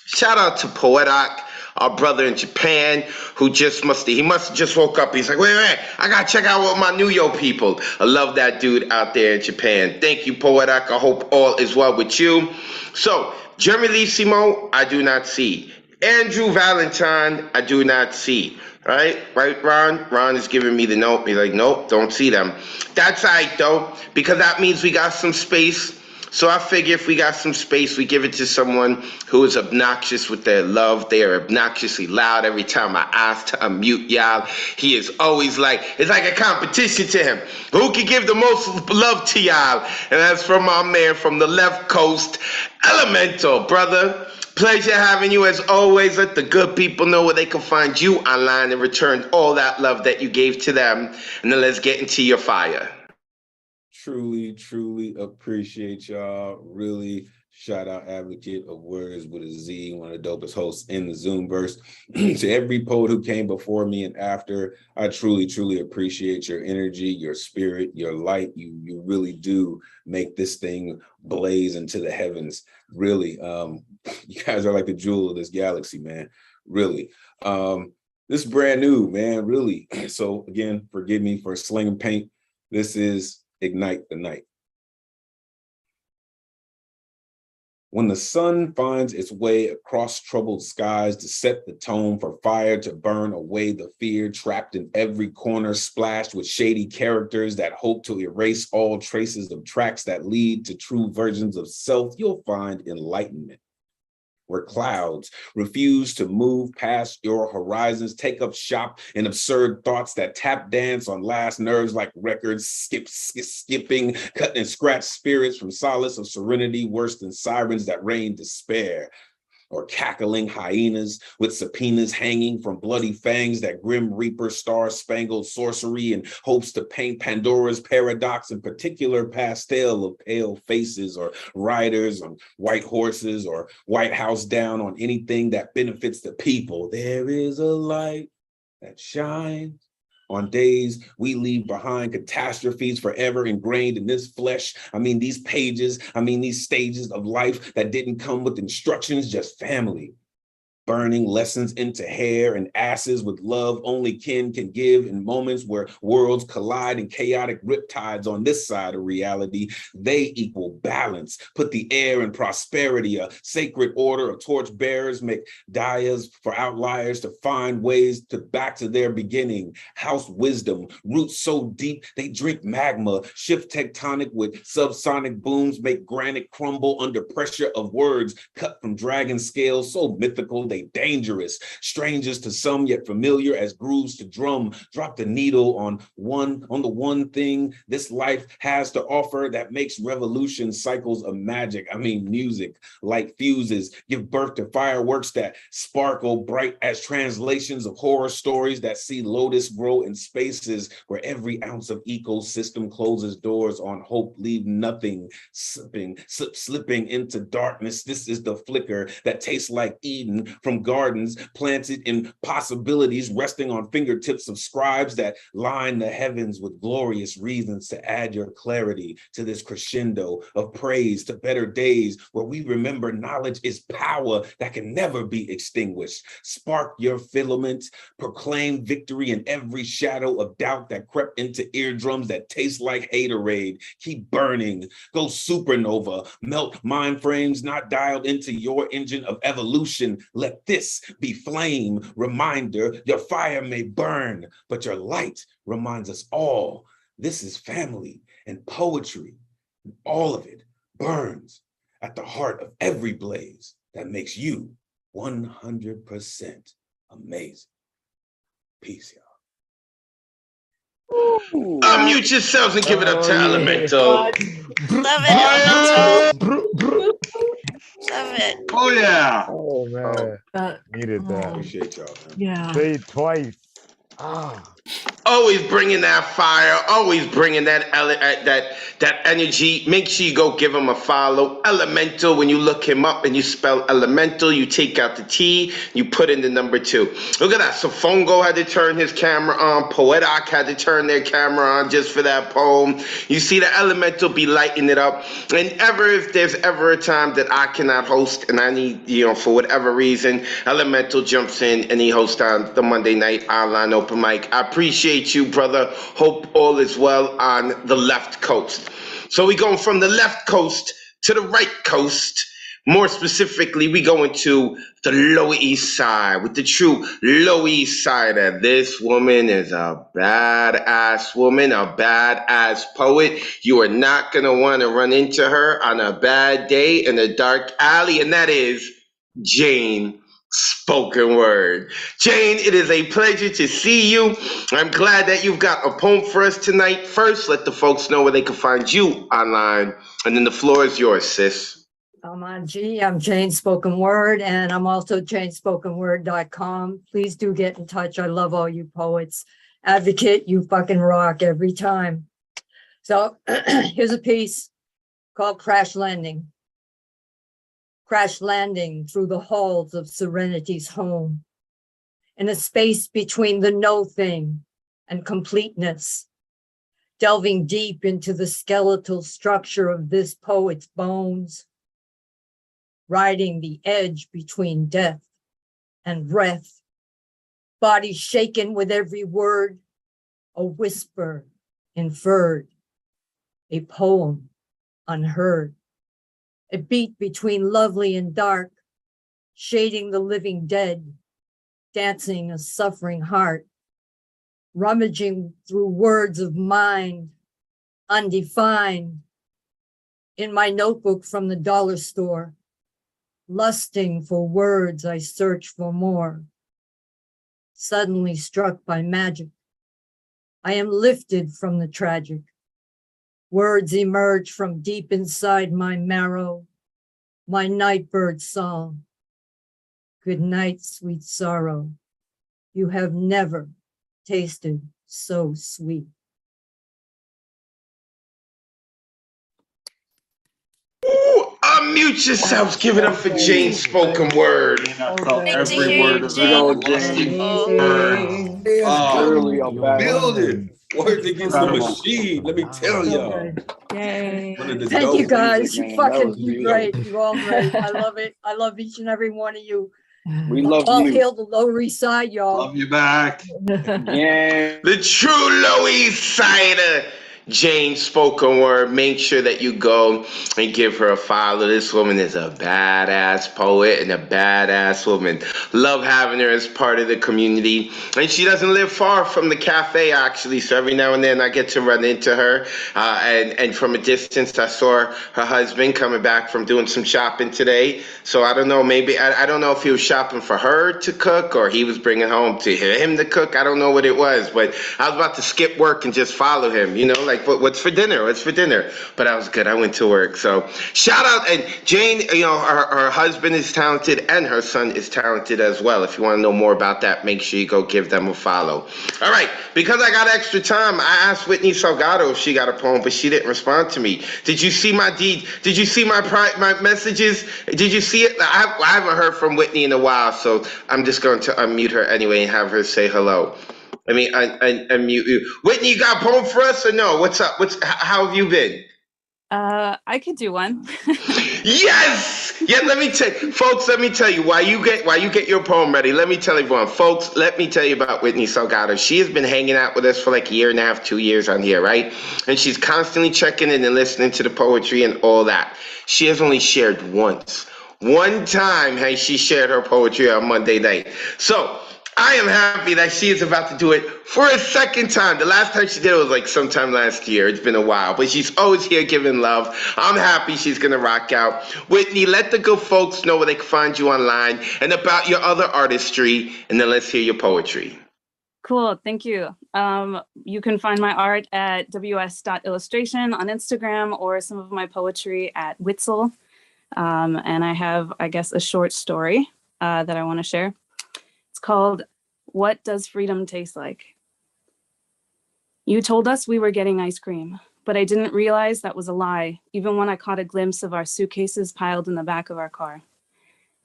shout out to Poetic, our brother in Japan, who must have just woke up. He's like, wait, I gotta check out with my New York people. I love that dude out there in Japan. Thank you, Poetic. I hope all is well with you. So, Jeremilissimo, I do not see. Andrew Valentine, I do not see. Right, Ron? Ron is giving me the note. He's like, nope, don't see them. That's all right, though, because that means we got some space. So I figure if we got some space, we give it to someone who is obnoxious with their love. They are obnoxiously loud every time I ask to unmute y'all. He is always like, it's like a competition to him. Who can give the most love to y'all? And that's from my man from the left coast, Elemental, brother. Pleasure having you as always. Let the good people know where they can find you online and return all that love that you gave to them. And then let's get into your fire. Truly, truly appreciate y'all. Really shout out Advocate of Words with a Z, one of the dopest hosts in the Zoomverse. To every poet who came before me and after, I truly, truly appreciate your energy, your spirit, your light. You really do make this thing blaze into the heavens. Really, you guys are like the jewel of this galaxy, man. Really. This is brand new, man, really. So again, forgive me for slinging paint. This is Ignite the Night. When the sun finds its way across troubled skies to set the tone for fire to burn away the fear trapped in every corner, splashed with shady characters that hope to erase all traces of tracks that lead to true versions of self, you'll find enlightenment. Where clouds refuse to move past your horizons, take up shop in absurd thoughts that tap dance on last nerves like records, skipping, cutting and scratch spirits from solace of serenity, worse than sirens that rain despair. or cackling hyenas with subpoenas hanging from bloody fangs that grim reaper star-spangled sorcery and hopes to paint Pandora's paradox in particular pastel of pale faces or riders on white horses or White House down on anything that benefits the people. There is a light that shines on days we leave behind catastrophes forever ingrained in this flesh. I mean, these pages, I mean, these stages of life that didn't come with instructions, just family. Burning lessons into hair and asses with love only kin can give in moments where worlds collide in chaotic riptides on this side of reality. They equal balance, put the air in prosperity, a sacred order of torch bearers make dayas for outliers to find ways to back to their beginning. House wisdom, roots so deep they drink magma, shift tectonic with subsonic booms, make granite crumble under pressure of words cut from dragon scales so mythical they dangerous, strangers to some yet familiar as grooves to drum. Drop the needle on the one thing this life has to offer that makes revolution cycles of magic. I mean, music, like fuses, give birth to fireworks that sparkle bright as translations of horror stories that see lotus grow in spaces where every ounce of ecosystem closes doors on hope, leave nothing, slipping into darkness. This is the flicker that tastes like Eden from gardens planted in possibilities, resting on fingertips of scribes that line the heavens with glorious reasons to add your clarity to this crescendo of praise to better days where we remember knowledge is power that can never be extinguished. Spark your filaments, proclaim victory in every shadow of doubt that crept into eardrums that taste like haterade. Keep burning, go supernova, melt mind frames not dialed into your engine of evolution. Let this be flame, reminder, your fire may burn, but your light reminds us all this is family and poetry. All of it burns at the heart of every blaze that makes you 100% amazing. Peace, y'all. Unmute yourselves and give it up to Elemental. Love it, Elemental. Love it. Oh, yeah. Oh, man. Needed that. Appreciate y'all, man. Yeah. Say it twice. Ah. Always bringing that fire, always bringing that energy. Make sure you go give him a follow. Elemental, when you look him up and you spell elemental, you take out the T, you put in the number 2. Look at that. Sofongo had to turn his camera on. Poetic had to turn their camera on just for that poem. You see the elemental be lighting it up. And if there's ever a time that I cannot host and I need, for whatever reason, Elemental jumps in and he hosts on the Monday night online open mic. I appreciate you, brother. Hope all is well on the left coast. So we going from the left coast to the right coast. More specifically, we going to the Lower East Side with the true Lower East Sider. This woman is a badass woman, a badass poet. You are not going to want to run into her on a bad day in a dark alley, and that is Jane Spoken Word. Jane, it is a pleasure to see you. I'm glad that you've got a poem for us tonight. First, let the folks know where they can find you online, and then the floor is yours, sis. I'm on G. I'm Jane Spoken Word, and I'm also janespokenword.com. Please do get in touch. I love all you poets. Advocate, you fucking rock every time. So here's a piece called Crash Landing. Crash landing through the halls of Serenity's home, in a space between the no thing and completeness, delving deep into the skeletal structure of this poet's bones, riding the edge between death and breath, body shaken with every word, a whisper inferred, a poem unheard. A beat between lovely and dark, shading the living dead, dancing a suffering heart, rummaging through words of mind, undefined. In my notebook from the dollar store, lusting for words, I search for more. Suddenly struck by magic, I am lifted from the tragic. Words emerge from deep inside my marrow, my nightbird song, Good night, sweet sorrow. You have never tasted so sweet. Ooh, unmute yourselves. Give it up for Jane's spoken word. I felt every word of that. Word. Really a bad building. Word against the Incredible. machine. Let me tell y'all. Yay. One of the Thank you dopest. guys. You man. That fucking, was you beautiful. great. You all great. I love it. I love each and every one of you. We love All you. hail the Lower East Side, y'all. Love you back. Yeah. The true Low East Sider, Jane spoken word. Make sure that you go and give her a follow. This woman is a badass poet and a badass woman. Love having her as part of the community. And she doesn't live far from the cafe, actually. So every now and then I get to run into her. And from a distance, I saw her husband coming back from doing some shopping today. So I don't know, maybe, I don't know if he was shopping for her to cook or he was bringing home to him to cook. I don't know what it was, but I was about to skip work and just follow him, you know, like, what's for dinner? What's for dinner? But I was good. I went to work. So shout out. And Jane, you know, her husband is talented and her son is talented as well. If you want to know more about that, make sure you go give them a follow. All right. Because I got extra time, I asked Whitney Salgado if she got a poem, but she didn't respond to me. Did you see my Did you see my messages? Did you see it? I haven't heard from Whitney in a while, so I'm just going to unmute her anyway and have her say hello. I mean, unmute you. Whitney, you got a poem for us or no? What's up? How have you been? I could do one. Yes! Yeah, let me tell you, folks, let me tell you, while you get your poem ready, let me tell everyone, folks, let me tell you about Whitney Salgado. She has been hanging out with us for like a year and a half, 2 years on here, right? And she's constantly checking in and listening to the poetry and all that. She has only shared once. One time has she shared her poetry on Monday night. So I am happy that she is about to do it for a second time. The last time she did it was like sometime last year. It's been a while, but she's always here giving love. I'm happy she's going to rock out. Whitney, let the good folks know where they can find you online and about your other artistry, and then let's hear your poetry. Cool, thank you. You can find my art at ws.illustration on Instagram or some of my poetry at Witzel. And I have, I guess, a short story that I want to share. It's called, What Does Freedom Taste Like? You told us we were getting ice cream, but I didn't realize that was a lie, even when I caught a glimpse of our suitcases piled in the back of our car.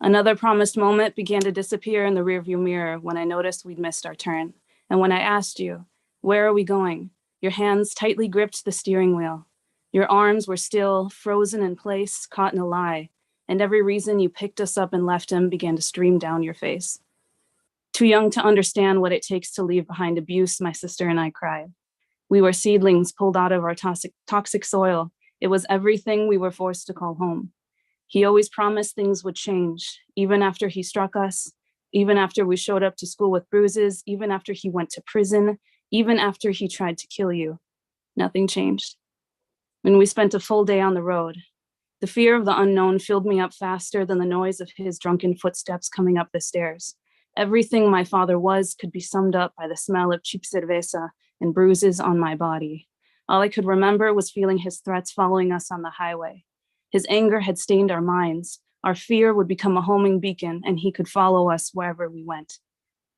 Another promised moment began to disappear in the rearview mirror when I noticed we'd missed our turn. And when I asked you, where are we going? Your hands tightly gripped the steering wheel. Your arms were still frozen in place, caught in a lie, and every reason you picked us up and left him began to stream down your face. Too young to understand what it takes to leave behind abuse, my sister and I cried. We were seedlings pulled out of our toxic soil. It was everything we were forced to call home. He always promised things would change, even after he struck us, even after we showed up to school with bruises, even after he went to prison, even after he tried to kill you. Nothing changed. When we spent a full day on the road, the fear of the unknown filled me up faster than the noise of his drunken footsteps coming up the stairs. Everything my father was could be summed up by the smell of cheap cerveza and bruises on my body. All I could remember was feeling his threats following us on the highway. His anger had stained our minds. Our fear would become a homing beacon, and he could follow us wherever we went.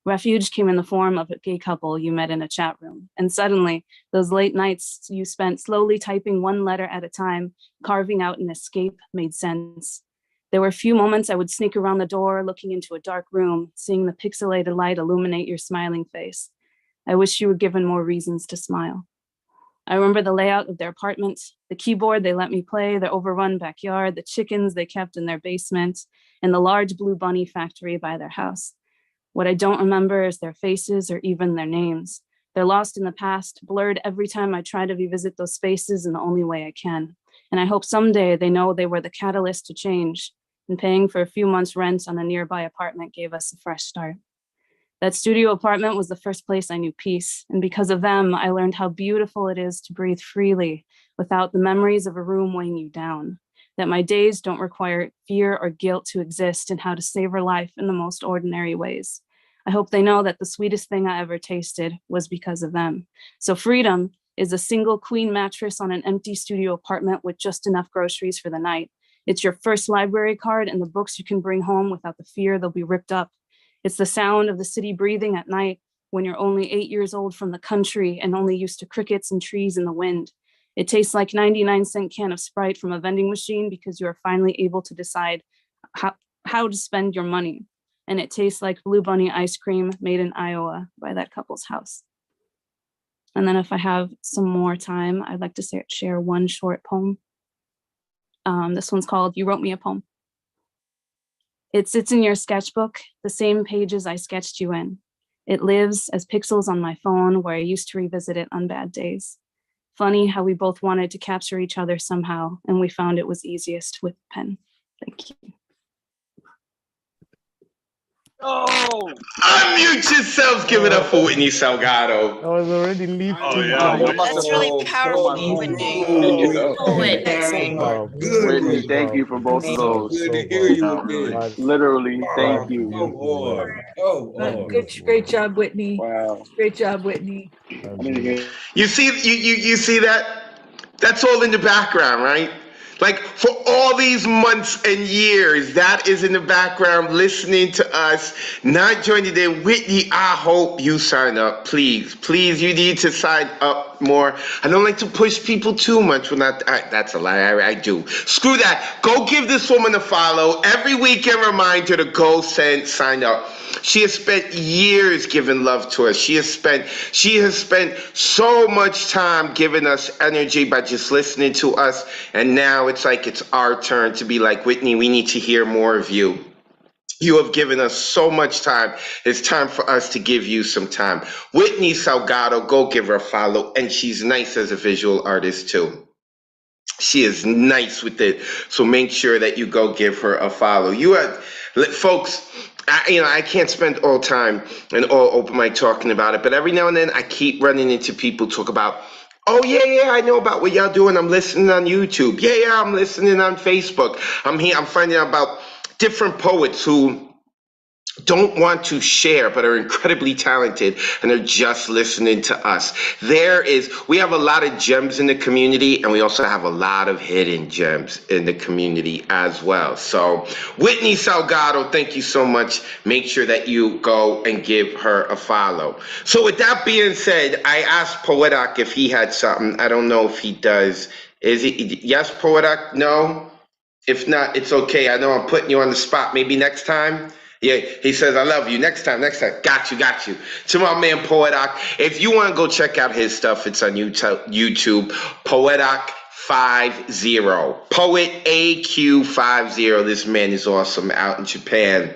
Refuge came in the form of a gay couple you met in a chat room. And suddenly, those late nights you spent slowly typing one letter at a time, carving out an escape, made sense. There were a few moments I would sneak around the door, looking into a dark room, seeing the pixelated light illuminate your smiling face. I wish you were given more reasons to smile. I remember the layout of their apartment, the keyboard they let me play, their overrun backyard, the chickens they kept in their basement, and the large blue bunny factory by their house. What I don't remember is their faces or even their names. They're lost in the past, blurred every time I try to revisit those spaces in the only way I can. And I hope someday they know they were the catalyst to change, and paying for a few months' rent on a nearby apartment gave us a fresh start. That studio apartment was the first place I knew peace, and because of them, I learned how beautiful it is to breathe freely without the memories of a room weighing you down, that my days don't require fear or guilt to exist, and how to savor life in the most ordinary ways. I hope they know that the sweetest thing I ever tasted was because of them. So freedom is a single queen mattress on an empty studio apartment with just enough groceries for the night. It's your first library card and the books you can bring home without the fear they'll be ripped up. It's the sound of the city breathing at night when you're only 8 years old from the country and only used to crickets and trees and the wind. It tastes like 99-cent can of Sprite from a vending machine because you are finally able to decide how to spend your money. And it tastes like Blue Bunny ice cream made in Iowa by that couple's house. And then if I have some more time, I'd like to share one short poem. This one's called You Wrote Me a Poem. It sits in your sketchbook, the same pages I sketched you in. It lives as pixels on my phone where I used to revisit it on bad days. Funny how we both wanted to capture each other somehow, and we found it was easiest with pen. Thank you. Oh! Unmute yourselves. Give it up for Whitney Salgado. I was already lifting. Oh, yeah. That's really powerful, Whitney. Poet. Whitney, thank you for both of those. Good to hear you again. Literally, thank you. Great job, Whitney. Wow. Great job, Whitney. You see that? That's all in the background, right? Like for all these months and years, that is in the background listening to us, not joining in. Whitney, I hope you sign up. Please, you need to sign up more. I don't like to push people too much. That's a lie. I do. Screw that. Go give this woman a follow. Every weekend reminder to go sign up. She has spent years giving love to us. She has spent so much time giving us energy by just listening to us. And now it's like it's our turn to be like, Whitney, we need to hear more of you. You have given us so much time. It's time for us to give you some time. Whitney Salgado, go give her a follow. And she's nice as a visual artist too. She is nice with it. So make sure that you go give her a follow. Folks, I can't spend all time and all open mic talking about it, but every now and then I keep running into people talk about, oh yeah, I know about what y'all doing. I'm listening on YouTube. Yeah, I'm listening on Facebook. I'm finding out about different poets who don't want to share but are incredibly talented and are just listening to us. We have a lot of gems in the community, and we also have a lot of hidden gems in the community as well. So Whitney Salgado, thank you so much. Make sure that you go and give her a follow. So with that being said, I asked Poetic if he had something. I don't know if he does. Is it yes, Poetic? No? If not, it's okay. I know I'm putting you on the spot. Maybe next time. Yeah, he says, I love you. Next time. Got you. To my man, Poetic. If you want to go check out his stuff, it's on YouTube. Poetic50. Poet AQ50. This man is awesome out in Japan.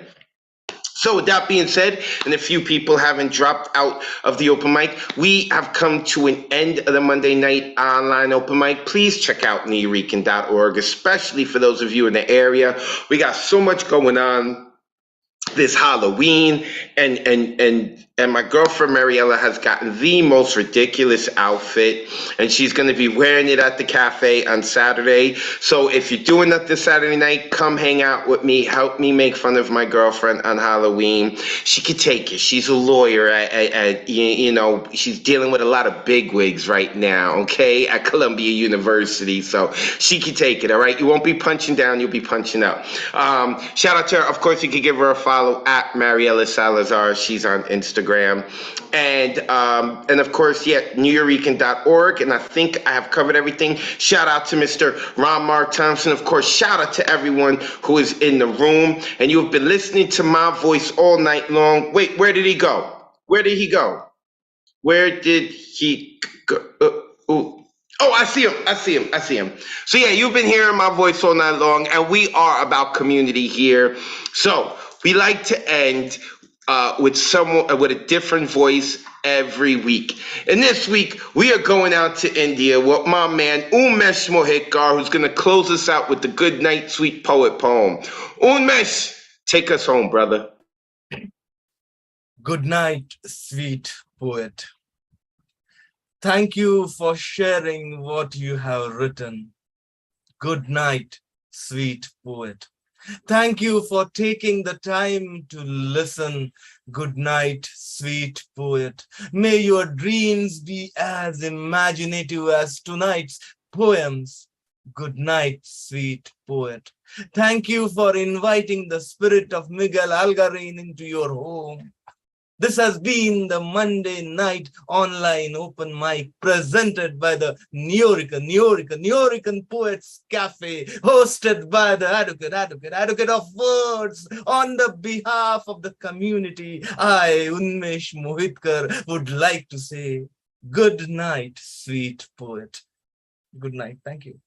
So with that being said, and a few people haven't dropped out of the open mic, we have come to an end of the Monday night online open mic. Please check out nuyorican.org, especially for those of you in the area. We got so much going on this Halloween, and my girlfriend Mariella has gotten the most ridiculous outfit, and she's going to be wearing it at the cafe on Saturday. So if you're doing that this Saturday night, come hang out with me. Help me make fun of my girlfriend on Halloween. She could take it. She's a lawyer. She's dealing with a lot of bigwigs right now, okay, at Columbia University. So she could take it, all right? You won't be punching down. You'll be punching up. Shout out to her. Of course, you could give her a follow at Mariella Salazar. She's on Instagram. And of course, nuyorican.org. And I think I have covered everything. Shout out to Mr. Ron Mark Thompson. Of course, shout out to everyone who is in the room. And you have been listening to my voice all night long. Wait, where did he go? Where did he go? Oh, I see him. So yeah, you've been hearing my voice all night long, and we are about community here. So we like to end with a different voice every week. And this week, we are going out to India with my man Unmesh Mohikar, who's going to close us out with the Good Night, Sweet Poet poem. Unmesh, take us home, brother. Good night, sweet poet. Thank you for sharing what you have written. Good night, sweet poet. Thank you for taking the time to listen. Good night, sweet poet. May your dreams be as imaginative as tonight's poems. Good night, sweet poet. Thank you for inviting the spirit of Miguel Algarin into your home. This has been the Monday night online open mic presented by the Nuyorican Poets Cafe, hosted by the advocate of words. On the behalf of the community, I, Unmesh Mohitkar, would like to say good night, sweet poet. Good night. Thank you.